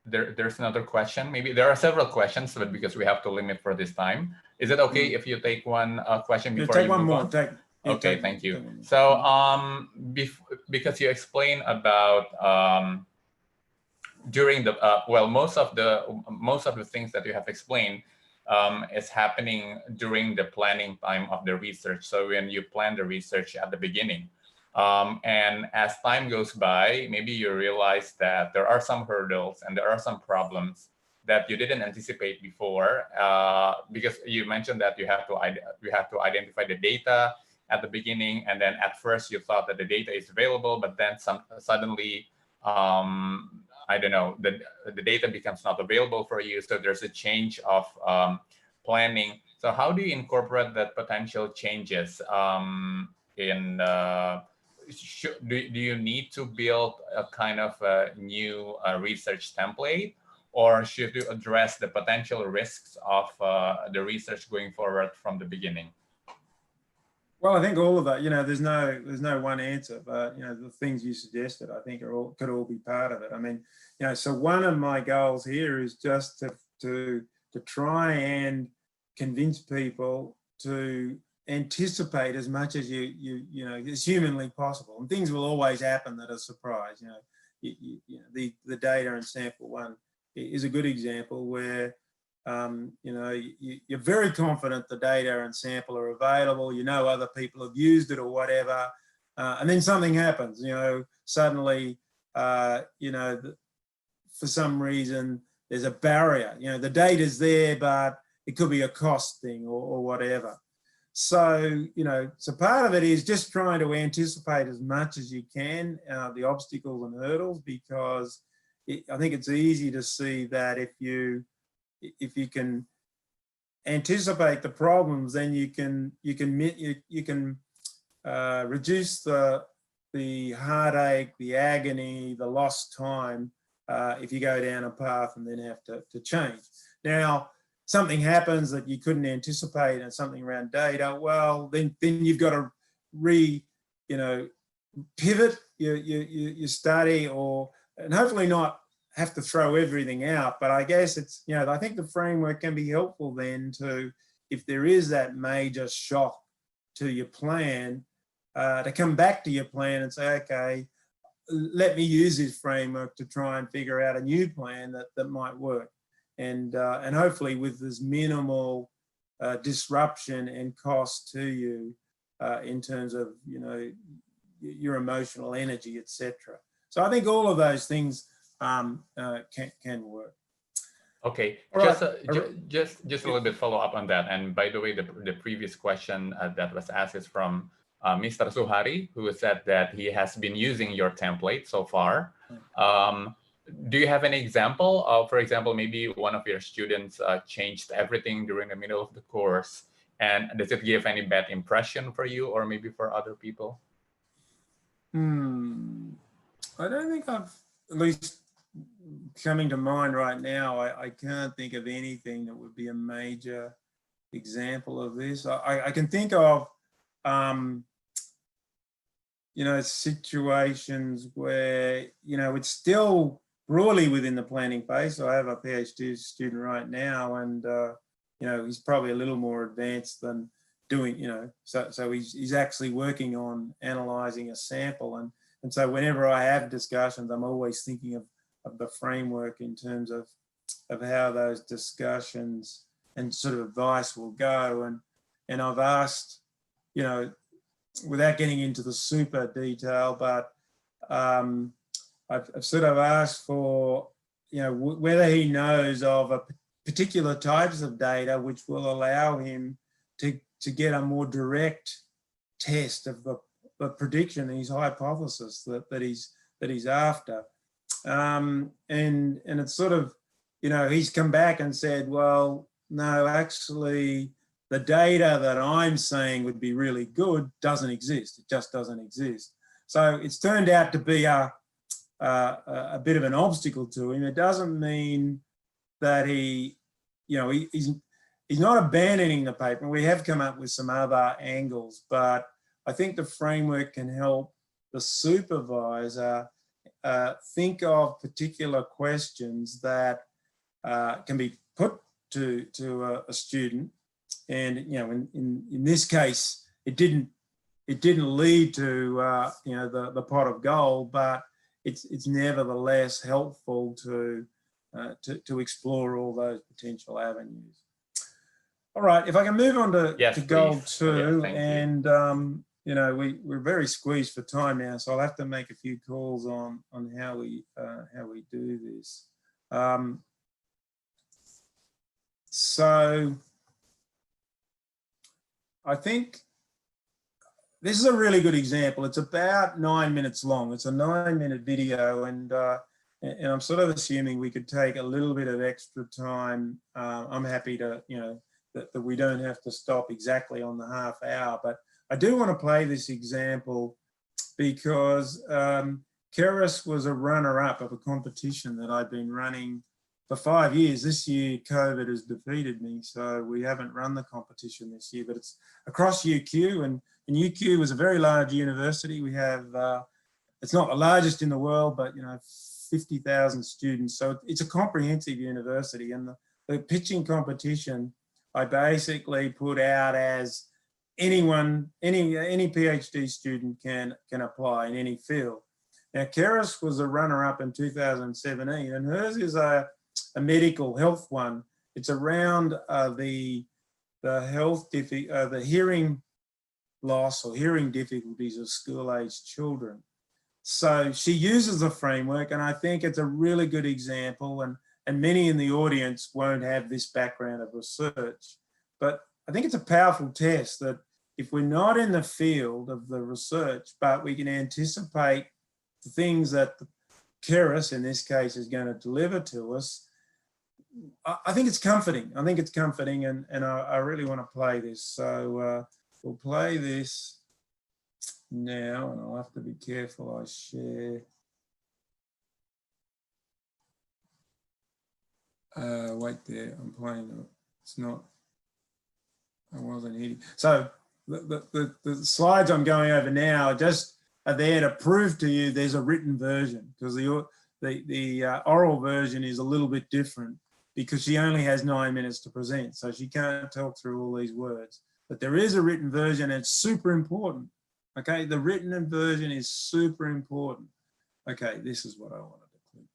there's another question? Maybe there are several questions, but because we have to limit for this time, is it okay if you take one question before take you one move more? on? Okay, thank you. So because you explained about during the well, most of the things that you have explained is happening during the planning time of the research. So when you plan the research at the beginning, and as time goes by, maybe you realize that there are some hurdles and there are some problems that you didn't anticipate before, because you mentioned that you have to identify the data at the beginning, and then at first you thought that the data is available, but then suddenly I don't know, the data becomes not available for you. So there's a change of planning. So how do you incorporate that potential changes in? Do you need to build a kind of a new research template, or should you address the potential risks of the research going forward from the beginning? Well, I think all of that, you know, there's no one answer, but, you know, the things you suggested, I think could all be part of it. I mean, you know, so one of my goals here is just to try and convince people to anticipate as much as you know, as humanly possible. And things will always happen that are a surprise. You know, the data and sample one is a good example where, you know, you're very confident the data and sample are available, you know, other people have used it or whatever, and then something happens, you know, suddenly, you know, for some reason there's a barrier, you know, the data's there, but it could be a cost thing or whatever. So, so part of it is just trying to anticipate as much as you can the obstacles and hurdles, because I think it's easy to see that if you can anticipate the problems, then you can reduce the heartache, the agony, the lost time if you go down a path and then have to change. Now, something happens that you couldn't anticipate, and something around data, well, then you've got to pivot your study, and hopefully not have to throw everything out. But I guess it's, I think the framework can be helpful then to, if there is that major shock to your plan, to come back to your plan and say, okay, let me use this framework to try and figure out a new plan that might work. And hopefully with as minimal disruption and cost to you in terms of, your emotional energy, etc. So I think all of those things can work. Okay, All just a little bit follow up on that. And by the way, the previous question that was asked is from Mr. Suhari, who said that he has been using your template so far. Do you have any example of, for example, maybe one of your students changed everything during the middle of the course, and does it give any bad impression for you or maybe for other people? I don't think I've, at least coming to mind right now, I can't think of anything that would be a major example of this. I can think of, situations where, it's still broadly within the planning phase. So I have a PhD student right now, and, he's probably a little more advanced than doing, so he's actually working on analysing a sample. And so whenever I have discussions, I'm always thinking of the framework in terms of how those discussions and sort of advice will go. And I've asked, without getting into the super detail, but I've sort of asked for, whether he knows of a particular types of data which will allow him to get a more direct test of the prediction, his hypothesis that he's after. And it's sort of, he's come back and said, well, no, actually, the data that I'm saying would be really good doesn't exist. It just doesn't exist. So it's turned out to be a bit of an obstacle to him. It doesn't mean that he's not abandoning the paper. We have come up with some other angles, but I think the framework can help the supervisor think of particular questions that can be put to a student. And in this case, it didn't lead to the pot of gold, but it's nevertheless helpful to explore all those potential avenues. All right, if I can move on to goal 2, and we're very squeezed for time now, so I'll have to make a few calls on how we do this. So I think this is a really good example. It's about 9 minutes long. It's a 9-minute video, and I'm sort of assuming we could take a little bit of extra time. I'm happy to, that we don't have to stop exactly on the half hour, but I do want to play this example because Keras was a runner-up of a competition that I've been running for 5 years. This year, COVID has defeated me, so we haven't run the competition this year, but it's across UQ, and UQ is a very large university. We have, it's not the largest in the world, but 50,000 students. So it's a comprehensive university, and the pitching competition I basically put out as anyone, any PhD student can apply in any field. Now, Keras was a runner-up in 2017, and hers is a medical health one. It's around the hearing loss or hearing difficulties of school-aged children. So she uses the framework, and I think it's a really good example, and many in the audience won't have this background of research, but I think it's a powerful test that if we're not in the field of the research, but we can anticipate the things that the Keras, in this case, is going to deliver to us, I think it's comforting. I think it's comforting, and I really want to play this. So we'll play this now, and I'll have to be careful I share. Wait there, I'm playing it. It's not, I wasn't hitting. So the slides I'm going over now just are there to prove to you there's a written version, because the oral version is a little bit different because she only has 9 minutes to present, so she can't talk through all these words. But there is a written version, and it's super important. Okay, the written version is super important. Okay, this is what I wanted to click.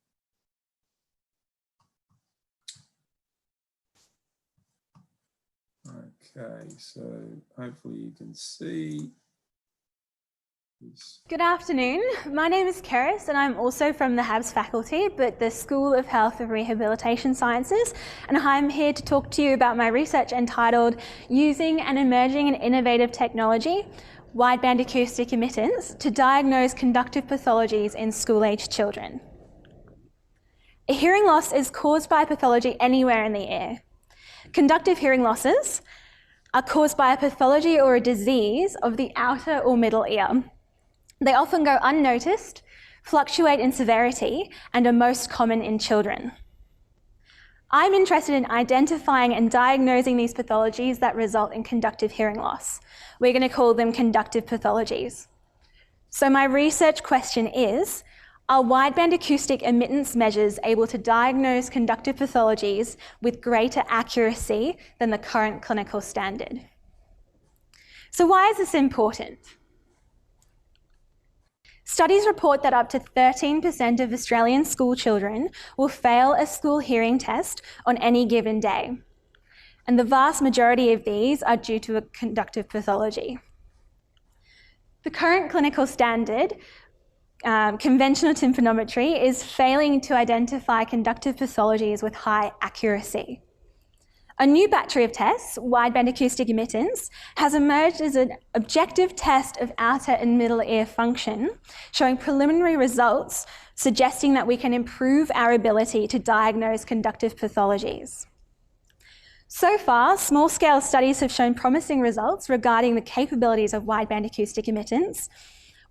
Okay, so hopefully you can see. Good afternoon. My name is Keras and I'm also from the HABS faculty, but the School of Health and Rehabilitation Sciences, and I'm here to talk to you about my research entitled Using an Emerging and Innovative Technology, Wideband Acoustic Emittance, to Diagnose Conductive Pathologies in School-Aged Children. A hearing loss is caused by pathology anywhere in the ear. Conductive hearing losses are caused by a pathology or a disease of the outer or middle ear. They often go unnoticed, fluctuate in severity, and are most common in children. I'm interested in identifying and diagnosing these pathologies that result in conductive hearing loss. We're going to call them conductive pathologies. So my research question is, are wideband acoustic emittance measures able to diagnose conductive pathologies with greater accuracy than the current clinical standard? So why is this important? Studies report that up to 13% of Australian school children will fail a school hearing test on any given day. And the vast majority of these are due to a conductive pathology. The current clinical standard, conventional tympanometry, is failing to identify conductive pathologies with high accuracy. A new battery of tests, wideband acoustic emittance, has emerged as an objective test of outer and middle ear function, showing preliminary results suggesting that we can improve our ability to diagnose conductive pathologies. So far, small-scale studies have shown promising results regarding the capabilities of wideband acoustic emittance.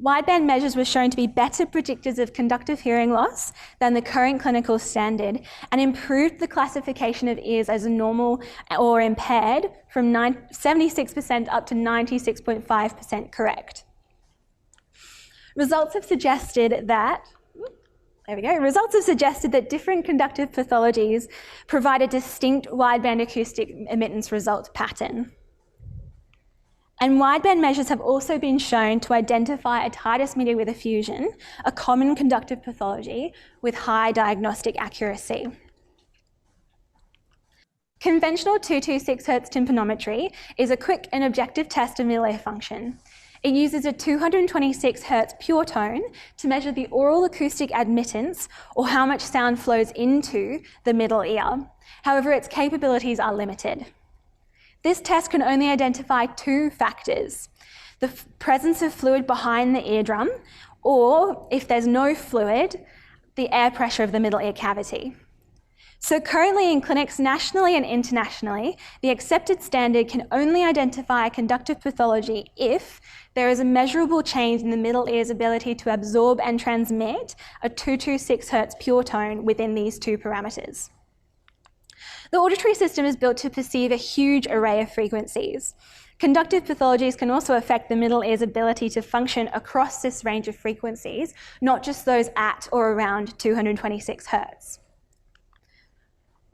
Wideband measures were shown to be better predictors of conductive hearing loss than the current clinical standard, and improved the classification of ears as normal or impaired from 76% up to 96.5% correct. Results have suggested that different conductive pathologies provide a distinct wideband acoustic emittance result pattern. And wideband measures have also been shown to identify otitis media with effusion, a common conductive pathology, with high diagnostic accuracy. Conventional 226 Hz tympanometry is a quick and objective test of middle ear function. It uses a 226 Hz pure tone to measure the oral acoustic admittance, or how much sound flows into the middle ear. However, its capabilities are limited. This test can only identify two factors: the presence of fluid behind the eardrum, or, if there's no fluid, the air pressure of the middle ear cavity. So currently in clinics nationally and internationally, the accepted standard can only identify a conductive pathology if there is a measurable change in the middle ear's ability to absorb and transmit a 226 Hz pure tone within these two parameters. The auditory system is built to perceive a huge array of frequencies. Conductive pathologies can also affect the middle ear's ability to function across this range of frequencies, not just those at or around 226 Hz.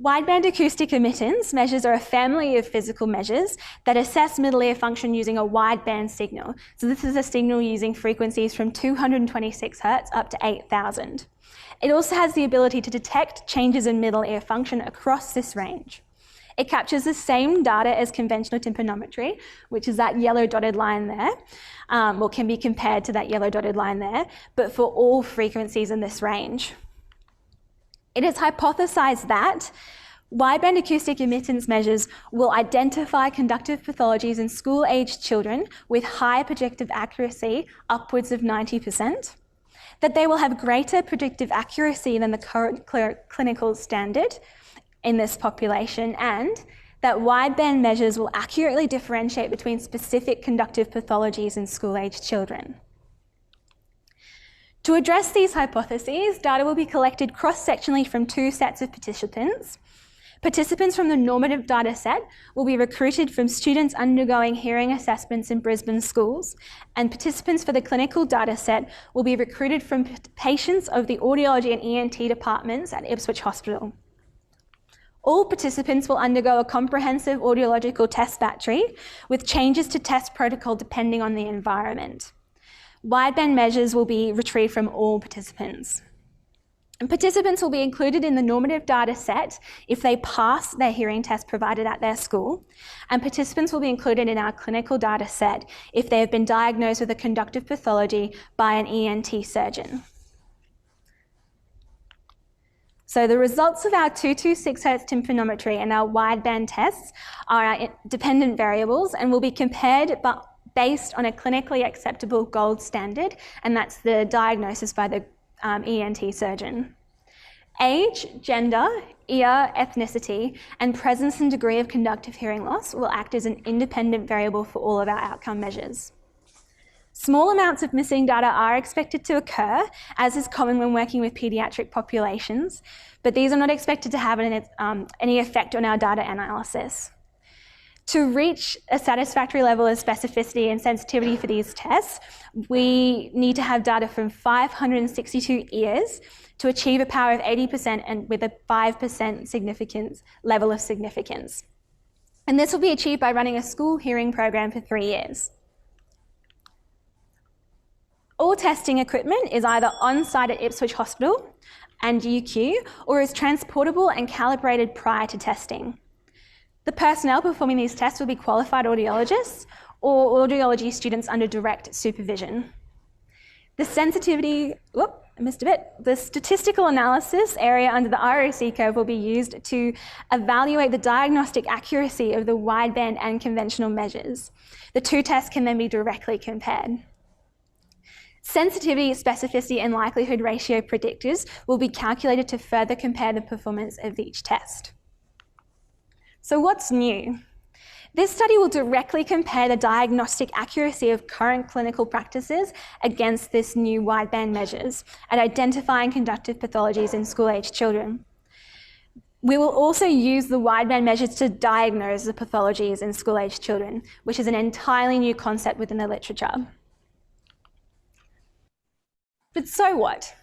Wideband acoustic emittance measures are a family of physical measures that assess middle ear function using a wideband signal. So this is a signal using frequencies from 226 Hz up to 8,000. It also has the ability to detect changes in middle ear function across this range. It captures the same data as conventional tympanometry, which is that yellow dotted line there, or can be compared to that yellow dotted line there, but for all frequencies in this range. It is hypothesized that Wideband acoustic emittance measures will identify conductive pathologies in school-aged children with high predictive accuracy, upwards of 90%, that they will have greater predictive accuracy than the current clinical standard in this population, and that wideband measures will accurately differentiate between specific conductive pathologies in school-aged children. To address these hypotheses, data will be collected cross-sectionally from two sets of participants. Participants from the normative data set will be recruited from students undergoing hearing assessments in Brisbane schools, and participants for the clinical data set will be recruited from patients of the audiology and ENT departments at Ipswich Hospital. All participants will undergo a comprehensive audiological test battery with changes to test protocol depending on the environment. Wideband measures will be retrieved from all participants. And participants will be included in the normative data set if they pass their hearing test provided at their school, and participants will be included in our clinical data set if they have been diagnosed with a conductive pathology by an ENT surgeon. So the results of our 226 Hz tympanometry and our wideband tests are our dependent variables and will be compared based on a clinically acceptable gold standard, and that's the diagnosis by the ENT surgeon. Age, gender, ear, ethnicity, and presence and degree of conductive hearing loss will act as an independent variable for all of our outcome measures. Small amounts of missing data are expected to occur, as is common when working with paediatric populations, but these are not expected to have any effect on our data analysis. To reach a satisfactory level of specificity and sensitivity for these tests, we need to have data from 562 ears to achieve a power of 80% and with a 5% level of significance. And this will be achieved by running a school hearing program for 3 years. All testing equipment is either on-site at Ipswich Hospital and UQ, or is transportable and calibrated prior to testing. The personnel performing these tests will be qualified audiologists or audiology students under direct supervision. The sensitivity, the statistical analysis area under the ROC curve will be used to evaluate the diagnostic accuracy of the wideband and conventional measures. The two tests can then be directly compared. Sensitivity, specificity, and likelihood ratio predictors will be calculated to further compare the performance of each test. So what's new? This study will directly compare the diagnostic accuracy of current clinical practices against this new wideband measures at identifying conductive pathologies in school-aged children. We will also use the wideband measures to diagnose the pathologies in school-aged children, which is an entirely new concept within the literature. But so what?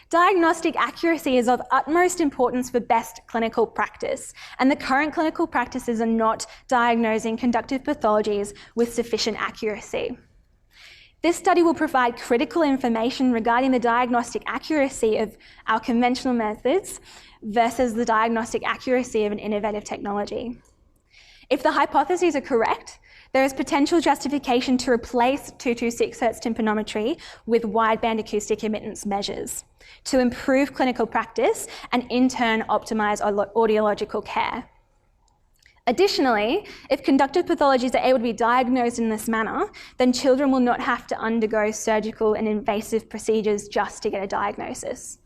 Diagnostic accuracy is of utmost importance for best clinical practice, and the current clinical practices are not diagnosing conductive pathologies with sufficient accuracy. This study will provide critical information regarding the diagnostic accuracy of our conventional methods versus the diagnostic accuracy of an innovative technology. If the hypotheses are correct, there is potential justification to replace 226 Hz tympanometry with wideband acoustic emittance measures to improve clinical practice and in turn optimise audiological care. Additionally, if conductive pathologies are able to be diagnosed in this manner, then children will not have to undergo surgical and invasive procedures just to get a diagnosis.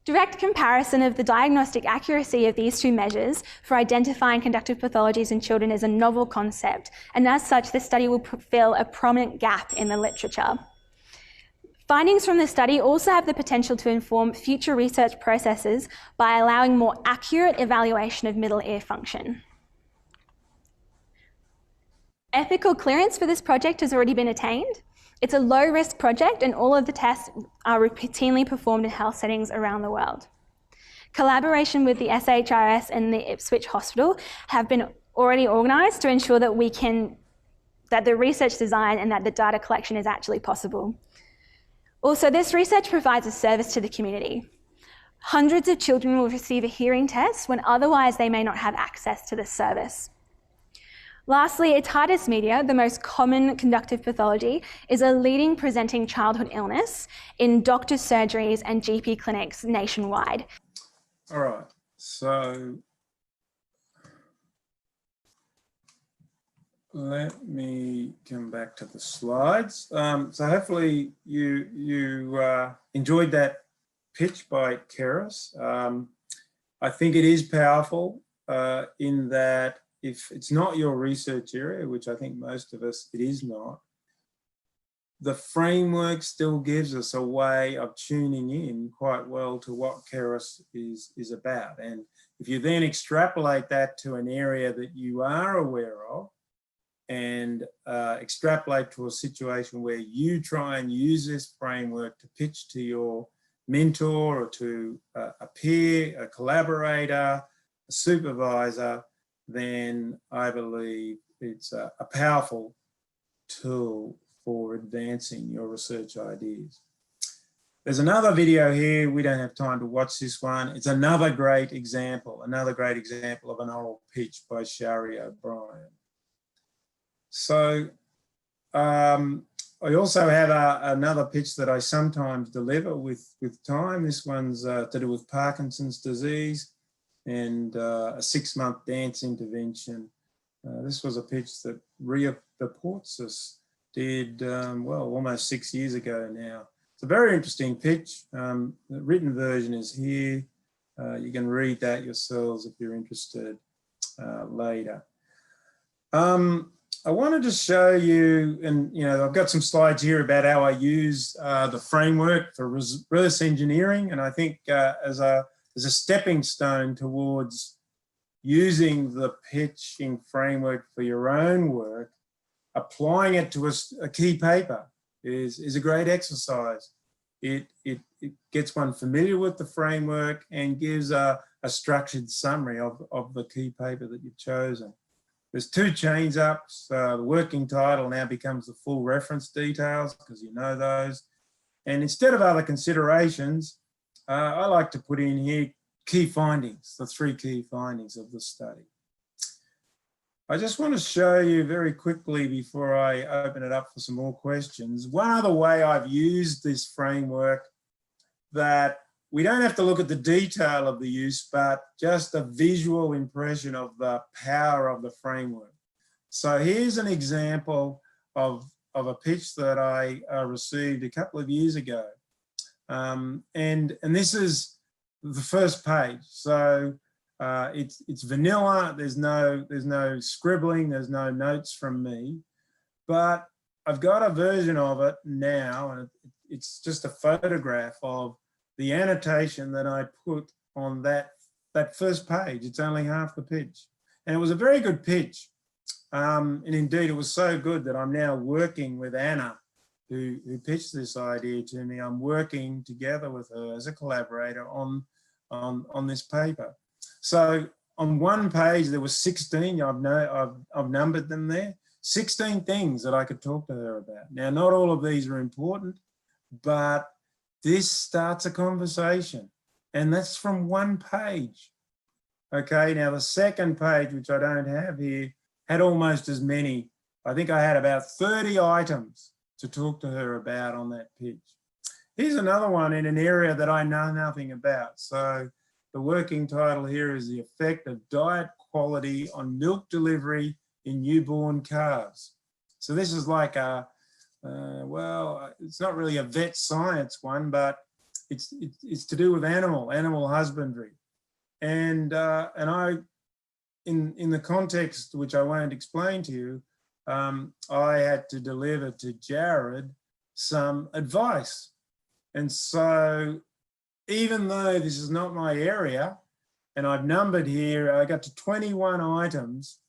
Direct comparison of the diagnostic accuracy of these two measures for identifying conductive pathologies in children is a novel concept, and as such, this study will fill a prominent gap in the literature. Findings from the study also have the potential to inform future research processes by allowing more accurate evaluation of middle ear function. Ethical clearance for this project has already been attained. It's a low-risk project and all of the tests are routinely performed in health settings around the world. Collaboration with the SHRS and the Ipswich Hospital have been already organised to ensure that that the research design and that the data collection is actually possible. Also, this research provides a service to the community. Hundreds of children will receive a hearing test when otherwise they may not have access to this service. Lastly, otitis media, the most common conductive pathology, is a leading presenting childhood illness in doctors' surgeries and GP clinics nationwide. All right, so let me come back to the slides. So hopefully you enjoyed that pitch by Keris. I think it is powerful in that if it's not your research area, which I think most of us, it is not, the framework still gives us a way of tuning in quite well to what Keris is about. And if you then extrapolate that to an area that you are aware of, and extrapolate to a situation where you try and use this framework to pitch to your mentor or to a peer, a collaborator, a supervisor, then I believe it's a powerful tool for advancing your research ideas. There's another video here. We don't have time to watch this one. It's another great example of an oral pitch by Shari O'Brien. So I also have another pitch that I sometimes deliver with time. This one's to do with Parkinson's disease and a 6-month dance intervention. This was a pitch that Ria Portsis did, well, almost 6 years ago now. It's a very interesting pitch. The written version is here. You can read that yourselves if you're interested later. I wanted to show you, and I've got some slides here about how I use the framework for reverse engineering, and I think as a stepping stone towards using the pitching framework for your own work, applying it to a key paper is a great exercise. It gets one familiar with the framework and gives a structured summary of the key paper that you've chosen. There's 2 chains ups. The working title now becomes the full reference details because you know those. And instead of other considerations, I like to put in here key findings, the 3 key findings of the study. I just want to show you very quickly before I open it up for some more questions. One other way I've used this framework that we don't have to look at the detail of the use, but just a visual impression of the power of the framework. So here's an example of a pitch that I received a couple of years ago. And this is the first page. So it's vanilla, there's no scribbling, there's no notes from me, but I've got a version of it now, and it's just a photograph of the annotation that I put on that first page. It's only half the pitch. And it was a very good pitch. And indeed, it was so good that I'm now working with Anna, who pitched this idea to me. I'm working together with her as a collaborator on this paper. So on one page, there was 16, I've numbered them there, 16 things that I could talk to her about. Now, not all of these are important, but this starts a conversation, and that's from one page. Okay, now the second page, which I don't have here, had almost as many. I think I had about 30 items to talk to her about on that pitch. Here's another one in an area that I know nothing about. So the working title here is The Effect of Diet Quality on Milk Delivery in Newborn Calves. So this is like a, well, it's not really a vet science one, but it's to do with animal husbandry. And I, in the context which I won't explain to you, I had to deliver to Jared some advice. And so even though this is not my area, and I've numbered here, I got to 21 items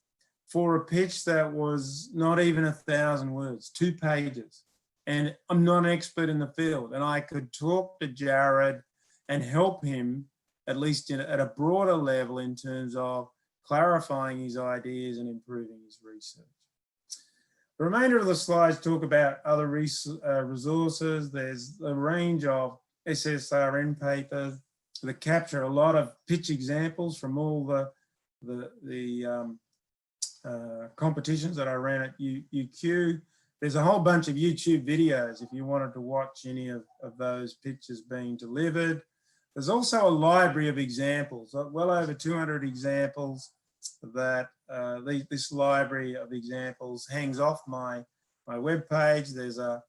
for a pitch that was not even 1,000 words, 2 pages. And I'm not an expert in the field, and I could talk to Jared and help him, at least at a broader level, in terms of clarifying his ideas and improving his research. The remainder of the slides talk about other resources. There's a range of SSRN papers that capture a lot of pitch examples from all the competitions that I ran at UQ. There's a whole bunch of YouTube videos if you wanted to watch any of those pitches being delivered. There's also a library of examples, well over 200 examples that this library of examples hangs off my webpage. There's a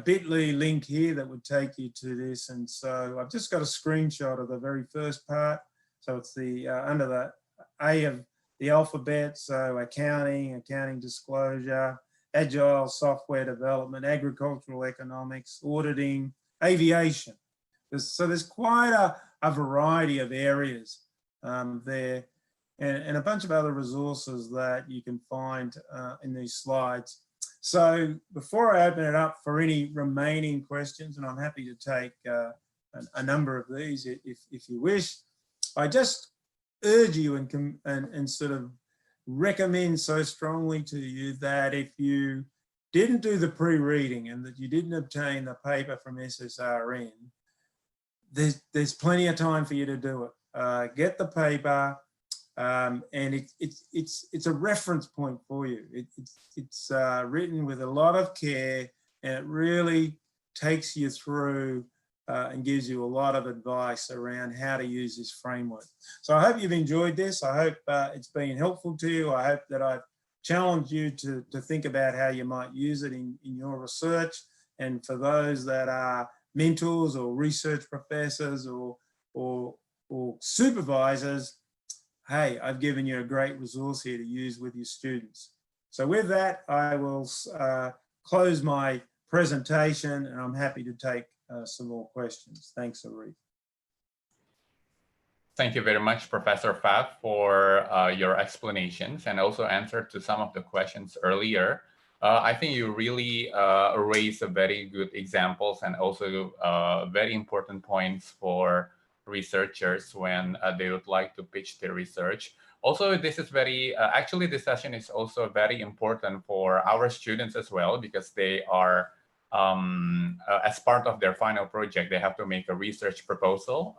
bit.ly link here that would take you to this. And so I've just got a screenshot of the very first part. So it's the under the A of the alphabet. So accounting disclosure, agile software development, agricultural economics, auditing, aviation. So there's quite a variety of areas there, and a bunch of other resources that you can find in these slides. So before I open it up for any remaining questions, and I'm happy to take a number of these if you wish, I just urge you and sort of recommend so strongly to you that if you didn't do the pre-reading and that you didn't obtain the paper from SSRN, there's plenty of time for you to do it. Get the paper, and it's a reference point for you. It's written with a lot of care, and it really takes you through and gives you a lot of advice around how to use this framework. So I hope you've enjoyed this. I hope it's been helpful to you. I hope that I've challenged you to think about how you might use it in your research. And for those that are mentors or research professors or supervisors, hey, I've given you a great resource here to use with your students. So with that, I will close my presentation, and I'm happy to take some more questions. Thanks, Arif. Thank you very much, Professor Pfaff, for your explanations and also answer to some of the questions earlier. I think you really raised a very good examples and also very important points for researchers when they would like to pitch their research. Also, this is very, actually this session is also very important for our students as well, because they are, as part of their final project, they have to make a research proposal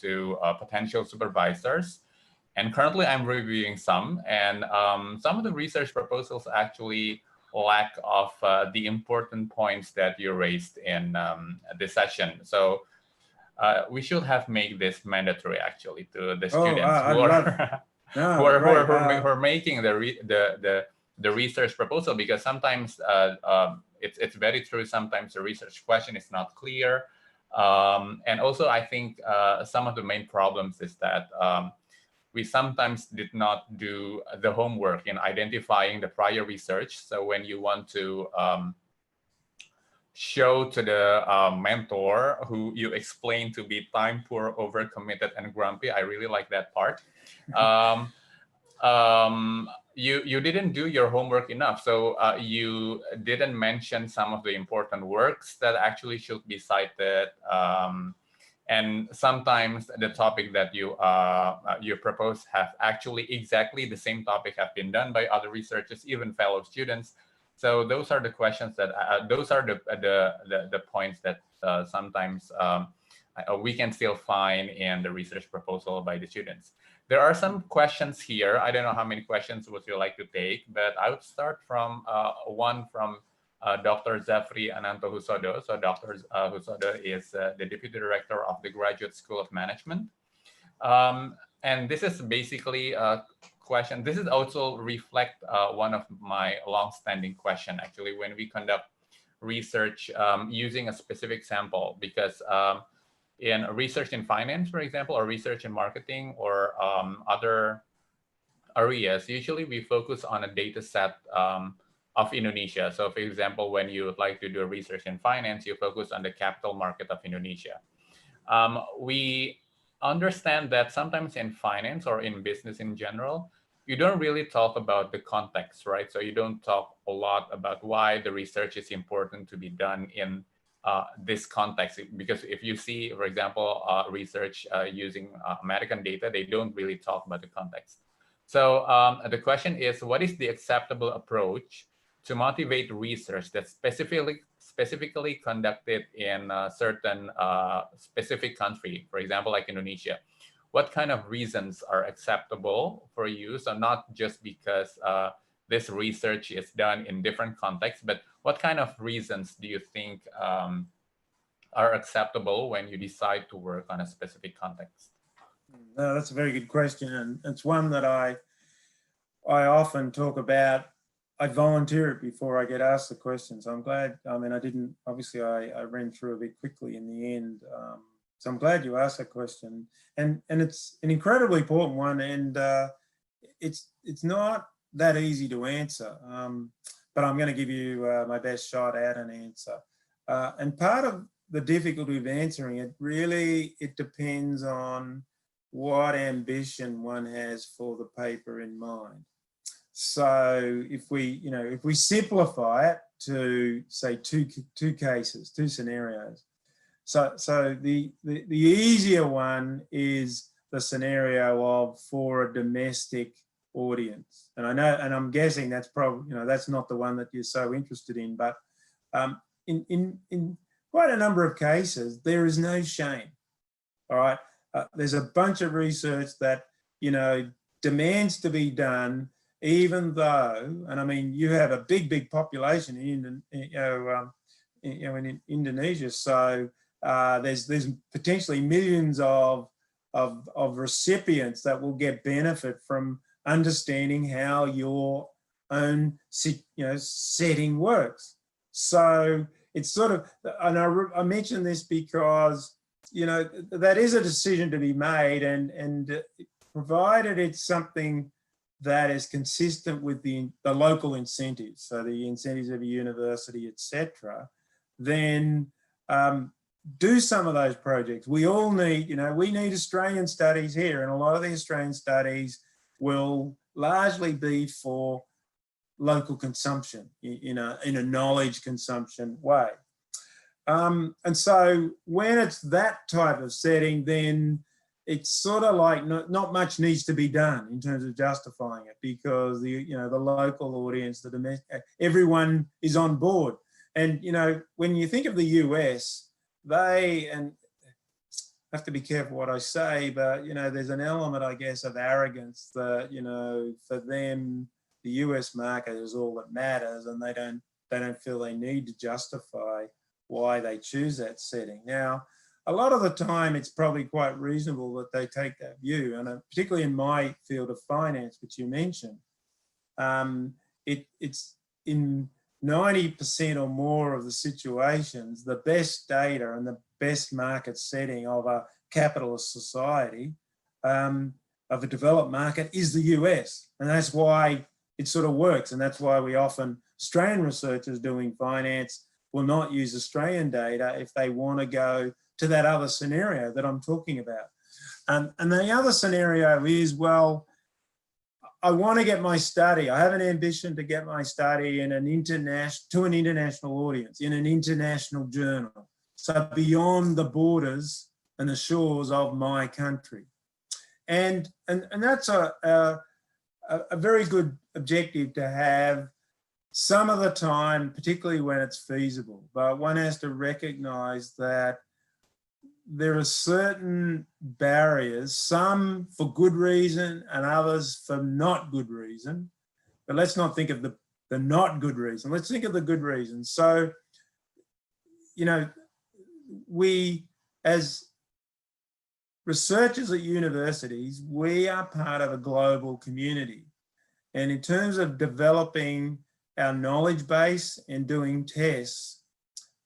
to potential supervisors. And currently I'm reviewing some, and some of the research proposals actually lack of the important points that you raised in this session. So we should have made this mandatory actually to the students who are making the research proposal, because sometimes it's very true. Sometimes the research question is not clear, and also I think some of the main problems is that we sometimes did not do the homework in identifying the prior research. So when you want to show to the mentor who you explain to be time poor, overcommitted, and grumpy, I really like that part. You didn't do your homework enough. So you didn't mention some of the important works that actually should be cited. And sometimes the topic that you propose have actually exactly the same topic have been done by other researchers, even fellow students. So those are the questions that, those are the points that sometimes we can still find in the research proposal by the students. There are some questions here. I don't know how many questions would you like to take, but I would start from one from Dr. Zafri Ananto Husodo. So Dr. Husodo is the Deputy Director of the Graduate School of Management. And this is basically a question. This is also reflect one of my long-standing question, actually, when we conduct research using a specific sample, because in research in finance, for example, or research in marketing or other areas, usually we focus on a data set of Indonesia. So for example, when you would like to do research in finance, you focus on the capital market of Indonesia. We understand that sometimes in finance or in business in general, you don't really talk about the context, right? So you don't talk a lot about why the research is important to be done in this context. Because if you see, for example, research using American data, they don't really talk about the context. So the question is, what is the acceptable approach to motivate research that's specifically conducted in a certain specific country, for example, like Indonesia? What kind of reasons are acceptable for you? So not just because this research is done in different contexts, but what kind of reasons do you think are acceptable when you decide to work on a specific context? No, that's a very good question, and it's one that I often talk about. I volunteer it before I get asked the question, so I'm glad. I mean, I didn't, obviously I ran through a bit quickly in the end, so I'm glad you asked that question, and it's an incredibly important one, and it's not that easy to answer, but I'm going to give you my best shot at an answer. And part of the difficulty of answering it, really, it depends on what ambition one has for the paper in mind. So if we simplify it to say two cases, two scenarios. So the easier one is the scenario of for a domestic audience, and I know, and I'm guessing that's probably, that's not the one that you're so interested in, but in quite a number of cases there is no shame. All right, there's a bunch of research that demands to be done, even though, and I mean, you have a big population in Indonesia, so there's potentially millions of recipients that will get benefit from understanding how your own setting works. So it's sort of, and I mention this because that is a decision to be made, and provided it's something that is consistent with the local incentives, so the incentives of a university, etc., then do some of those projects. We all need, we need Australian studies here, and a lot of the Australian studies will largely be for local consumption in a knowledge consumption way. And so when it's that type of setting, then it's sort of like not much needs to be done in terms of justifying it, because the local audience, the domestic, everyone is on board. And when you think of the US, and I have to be careful what I say, but there's an element, I guess, of arrogance that for them the US market is all that matters, and they don't feel they need to justify why they choose that setting. Now, a lot of the time, it's probably quite reasonable that they take that view, and particularly in my field of finance, which you mentioned, it's in 90% or more of the situations, the best data and the best market setting of a capitalist society, of a developed market, is the US, and that's why it sort of works, and that's why we often, Australian researchers doing finance will not use Australian data if they want to go to that other scenario that I'm talking about. And the other scenario is, well, I want to get my study, I have an ambition to get my study to an international audience, in an international journal, so beyond the borders and the shores of my country. And that's a very good objective to have some of the time, particularly when it's feasible, but one has to recognize that there are certain barriers, some for good reason and others for not good reason. But let's not think of the not good reason. Let's think of the good reason. So, we, as researchers at universities, we are part of a global community. And in terms of developing our knowledge base and doing tests,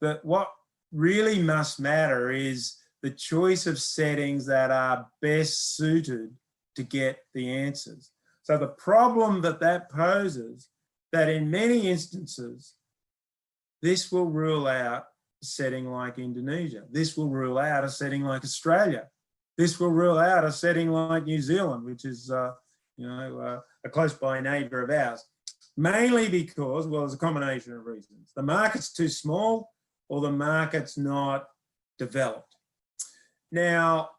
that what really must matter is the choice of settings that are best suited to get the answers. So the problem that poses, that in many instances, this will rule out a setting like Indonesia. This will rule out a setting like Australia. This will rule out a setting like New Zealand, which is a close by neighbour of ours. Mainly because, well, there's a combination of reasons. The market's too small, or the market's not developed. Now,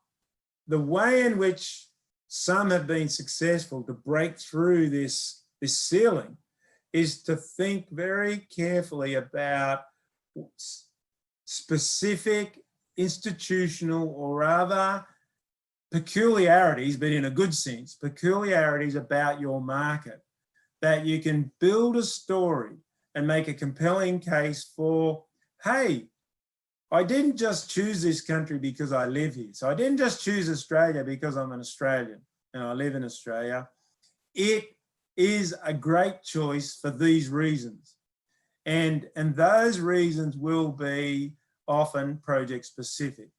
the way in which some have been successful to break through this ceiling is to think very carefully about specific institutional or other peculiarities, but in a good sense, peculiarities about your market, that you can build a story and make a compelling case for, hey, I didn't just choose this country because I live here. So I didn't just choose Australia because I'm an Australian and I live in Australia. It is a great choice for these reasons. And those reasons will be often project specific.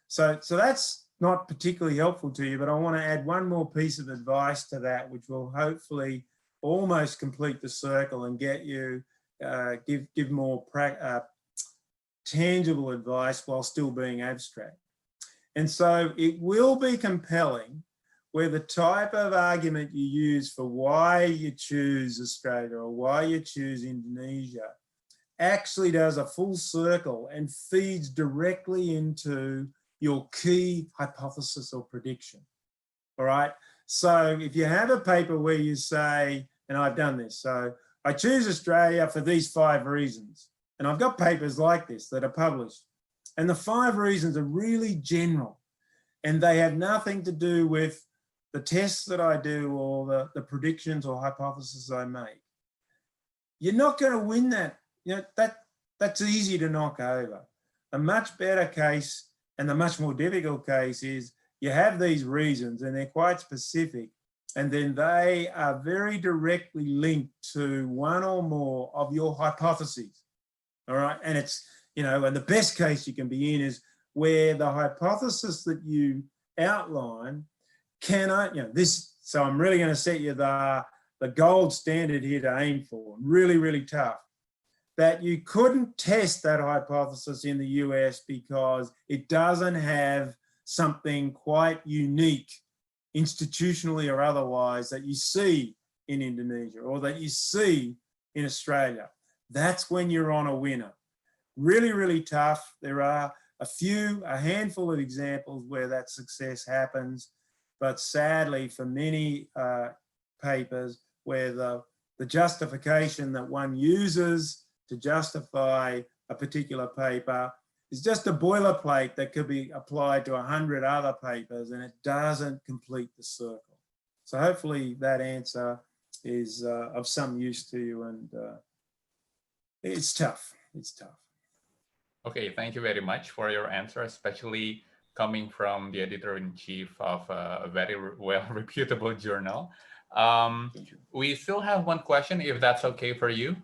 So that's not particularly helpful to you, but I want to add one more piece of advice to that, which will hopefully almost complete the circle and get you, give more tangible advice while still being abstract. And so it will be compelling where the type of argument you use for why you choose Australia or why you choose Indonesia actually does a full circle and feeds directly into your key hypothesis or prediction. All right. So if you have a paper where you say, and I've done this, so I choose Australia for these 5 reasons. And I've got papers like this that are published. And the 5 reasons are really general. And they have nothing to do with the tests that I do or the predictions or hypotheses I make. You're not going to win that. You know, that's easy to knock over. A much better case and the much more difficult case is you have these reasons and they're quite specific, and then they are very directly linked to one or more of your hypotheses. All right. And it's, you know, and the best case you can be in is where the hypothesis that you outline cannot, you know, this, so I'm really going to set you the gold standard here to aim for, really, really tough, that you couldn't test that hypothesis in the US because it doesn't have something quite unique, institutionally or otherwise, that you see in Indonesia or that you see in Australia. That's when you're on a winner. Really, really tough. There are a handful of examples where that success happens, but sadly for many papers where the justification that one uses to justify a particular paper is just a boilerplate that could be applied to 100 other papers, and it doesn't complete the circle. So hopefully that answer is of some use to you, and it's tough. It's tough. Okay, thank you very much for your answer, especially coming from the editor-in-chief of a very well-reputable journal. We still have one question, if that's okay for you.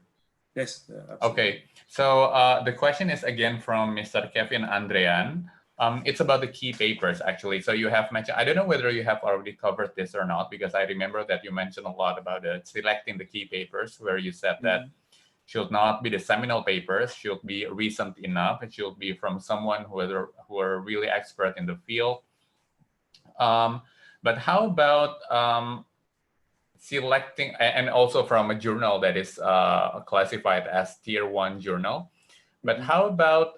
Yes, absolutely. Okay, so the question is again from Mr. Kevin Andrean. It's about the key papers, actually. So you have mentioned, I don't know whether you have already covered this or not, because I remember that you mentioned a lot about selecting the key papers, where you said that should not be the seminal papers, should be recent enough, it should be from someone who are really expert in the field. But how about selecting, and also from a journal that is classified as tier 1 journal. But how about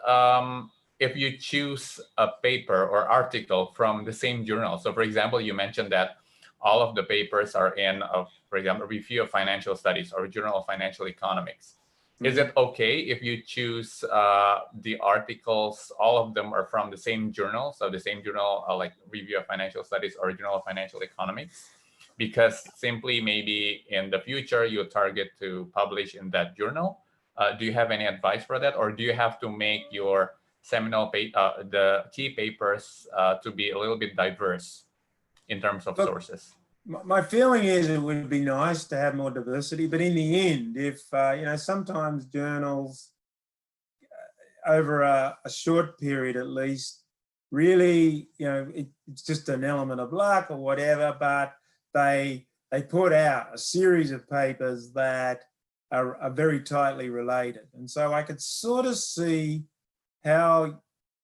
if you choose a paper or article from the same journal? So for example, you mentioned that all of the papers are in, for example, Review of Financial Studies or Journal of Financial Economics. Is it okay if you choose the articles, all of them are from the same journal? So the same journal, like Review of Financial Studies or Journal of Financial Economics? Because simply maybe in the future you target to publish in that journal. Do you have any advice for that, or do you have to make your seminal the key papers to be a little bit diverse in terms of sources? My feeling is it would be nice to have more diversity, but in the end, if you know, sometimes journals over a short period at least, really, you know, it's just an element of luck or whatever, but they put out a series of papers that are very tightly related. And so I could sort of see how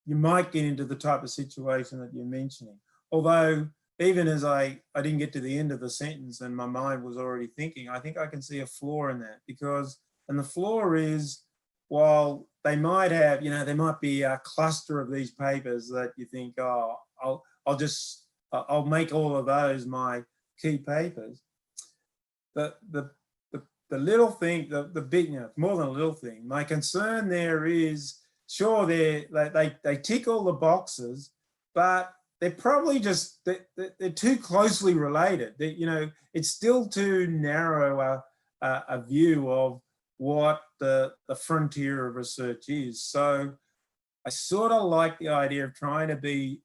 you might get into the type of situation that you're mentioning. Although even as I didn't get to the end of the sentence and my mind was already thinking, I think I can see a flaw in that, because, and the flaw is, while they might have, you know, there might be a cluster of these papers that you think, oh, I'll make all of those my key papers. The little thing, the big, you know, more than a little thing. My concern there is, sure, they tick all the boxes, but they're probably just, they're too closely related. You know, it's still too narrow a view of what the frontier of research is. So I sort of like the idea of trying to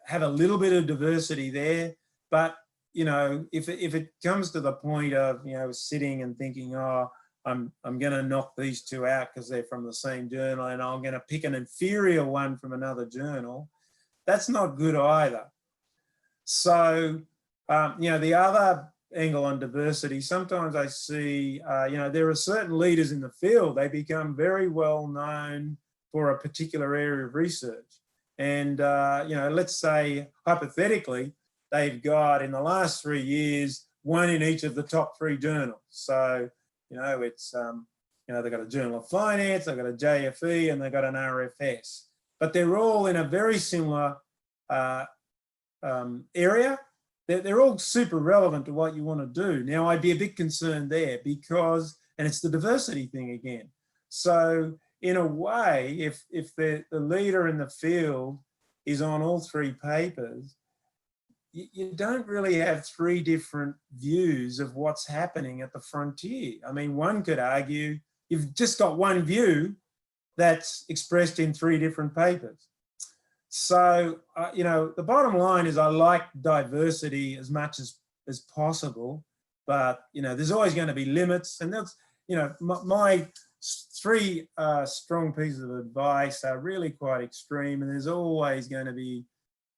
have a little bit of diversity there, but you know, if it comes to the point of, you know, sitting and thinking, oh, I'm going to knock these two out because they're from the same journal, and I'm going to pick an inferior one from another journal, that's not good either. So, you know, the other angle on diversity, sometimes I see, you know, there are certain leaders in the field, they become very well known for a particular area of research. And, you know, let's say hypothetically, they've got in the last 3 years, one in each of the top 3 journals. So, you know, it's, you know, they've got a Journal of Finance, they've got a JFE, and they've got an RFS. But they're all in a very similar area. They're all super relevant to what you want to do. Now, I'd be a bit concerned there because, and it's the diversity thing again. So in a way, if the leader in the field is on all 3 papers, you don't really have 3 different views of what's happening at the frontier. I mean, one could argue you've just got one view that's expressed in 3 different papers. So, you know, the bottom line is I like diversity as much as possible, but, you know, there's always going to be limits. And that's, you know, my 3 strong pieces of advice are really quite extreme, and there's always going to be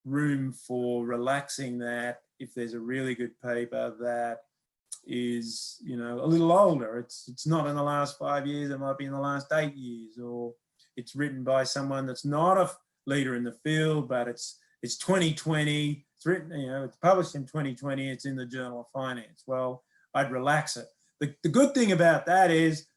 room for relaxing that if there's a really good paper that is, you know, a little older. It's not in the last 5 years, it might be in the last 8 years, or it's written by someone that's not a leader in the field, but it's 2020, it's written, you know, it's published in 2020, it's in the Journal of Finance. Well, I'd relax it. The good thing about that is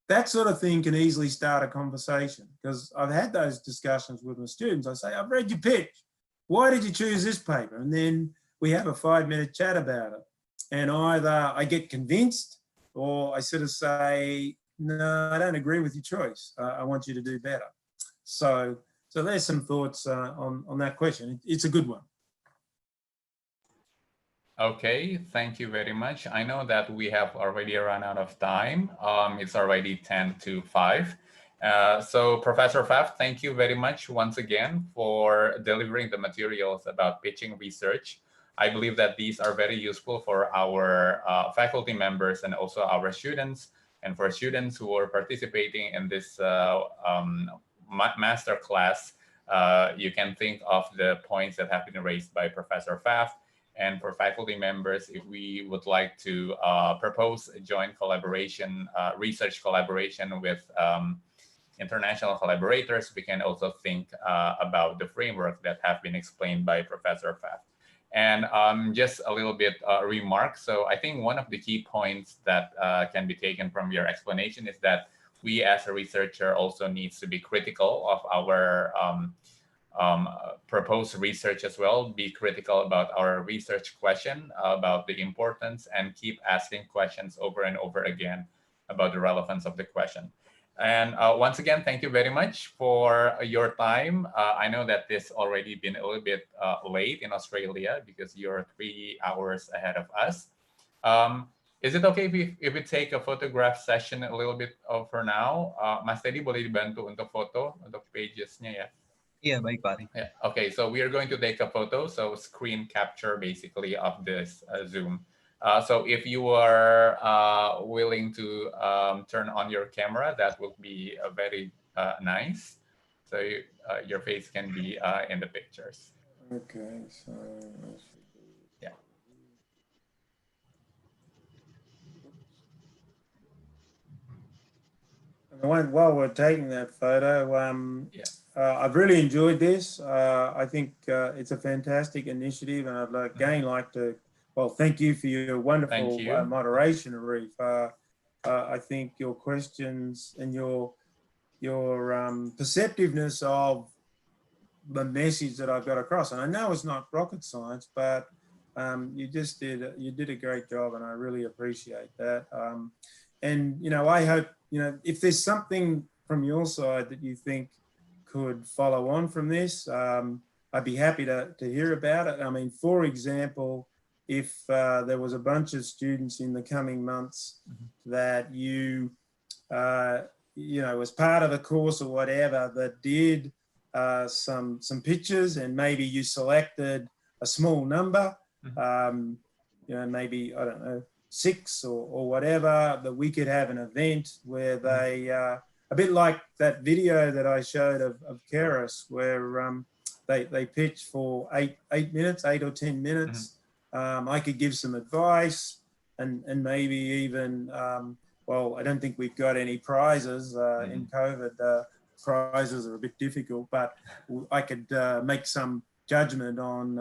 that sort of thing can easily start a conversation, because I've had those discussions with my students. I say, I've read your pitch. Why did you choose this paper? And then we have a 5-minute chat about it. And either I get convinced, or I sort of say, no, I don't agree with your choice. I want you to do better. So there's some thoughts on that question. It's a good one. Okay, thank you very much. I know that we have already run out of time. It's already 10 to 5. So Professor Pfaff, thank you very much once again for delivering the materials about pitching research. I believe that these are very useful for our faculty members and also our students. And for students who are participating in this masterclass, you can think of the points that have been raised by Professor Pfaff. And for faculty members, if we would like to propose a joint collaboration, research collaboration with international collaborators, we can also think about the framework that have been explained by Professor Pfaff. And just a little bit remark. So I think one of the key points that can be taken from your explanation is that we as a researcher also needs to be critical of our proposed research as well, be critical about our research question, about the importance, and keep asking questions over and over again about the relevance of the question. And once again, thank you very much for your time. I know that this already been a little bit late in Australia because you're 3 hours ahead of us. Is it okay if we take a photograph session a little bit for now? Mas Teddy, boleh dibantu untuk foto untuk pages-nya ya? Iya, baik Pak. Yeah. Okay, so we are going to take a photo, so screen capture basically of this Zoom. So if you are willing to turn on your camera, that would be very nice. So your face can be in the pictures. Okay, so yeah. While we're taking that photo, I've really enjoyed this. I think it's a fantastic initiative, and I'd again like to, well, thank you for your wonderful moderation, Arif. I think your questions and your perceptiveness of the message that I've got across, and I know it's not rocket science, but you did a great job, and I really appreciate that. And you know, I hope, you know, if there's something from your side that you think could follow on from this, I'd be happy to hear about it. I mean, for example, if there was a bunch of students in the coming months that you know, as part of the course or whatever, that did some pictures, and maybe you selected a small number, maybe, I don't know, 6 or whatever, that we could have an event where they, a bit like that video that I showed of Keras, where they pitch for 8 minutes, 8 or 10 minutes. I could give some advice and maybe even, well, I don't think we've got any prizes in COVID. Prizes are a bit difficult, but I could make some judgment on,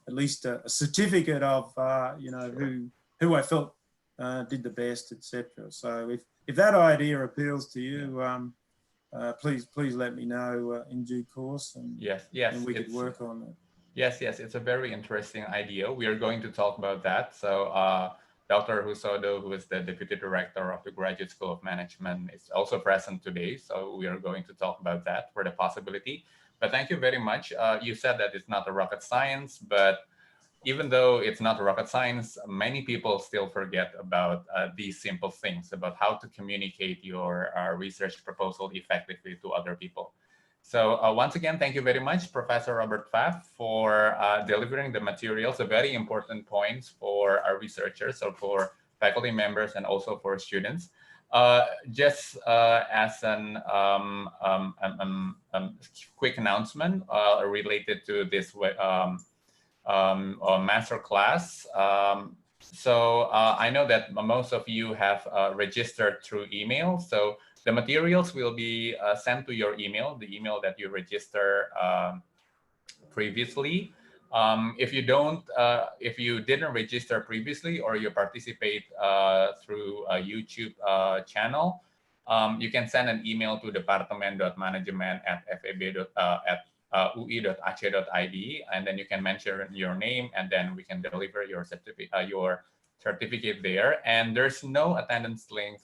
at least a certificate of, who I felt did the best, etc. So if that idea appeals to you, please let me know in due course, and and we could work on it. Yes, it's a very interesting idea. We are going to talk about that. So Dr. Husodo, who is the Deputy Director of the Graduate School of Management, is also present today. So we are going to talk about that for the possibility. But thank you very much. You said that it's not a rocket science, but even though it's not rocket science, many people still forget about these simple things, about how to communicate your research proposal effectively to other people. So once again, thank you very much, Professor Robert Pfaff, for delivering the materials, the very important points for our researchers, or for faculty members, and also for students. Just as an quick announcement related to this masterclass. So I know that most of you have registered through email. So the materials will be sent to your email, the email that you register previously. If you didn't register previously, or you participate through a YouTube channel, you can send an email to department.management@ui.ac.id, and then you can mention your name, and then we can deliver your certificate there. And there's no attendance link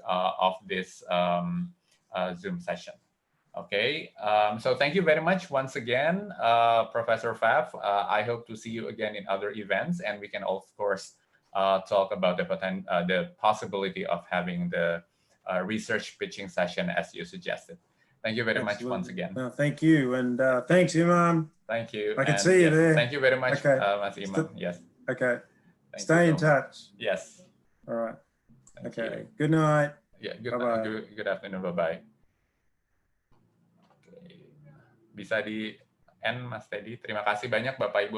of this Zoom session. Okay, so thank you very much once again, Professor Pfaff. I hope to see you again in other events, and we can of course talk about the possibility of having the research pitching session as you suggested. Thank you very much once again. No, thank you, and thanks, Imam. Thank you. I can see you there. Thank you very much, Okay. Mas Imam. Yes. Okay. Thank Stay you in so much. touch. Yes. All right. Thank Okay. you. Good night. Yeah. Bye-bye. Good afternoon. Bye bye. Bisa di end, Mas Teddy. Terima kasih banyak Bapak Ibu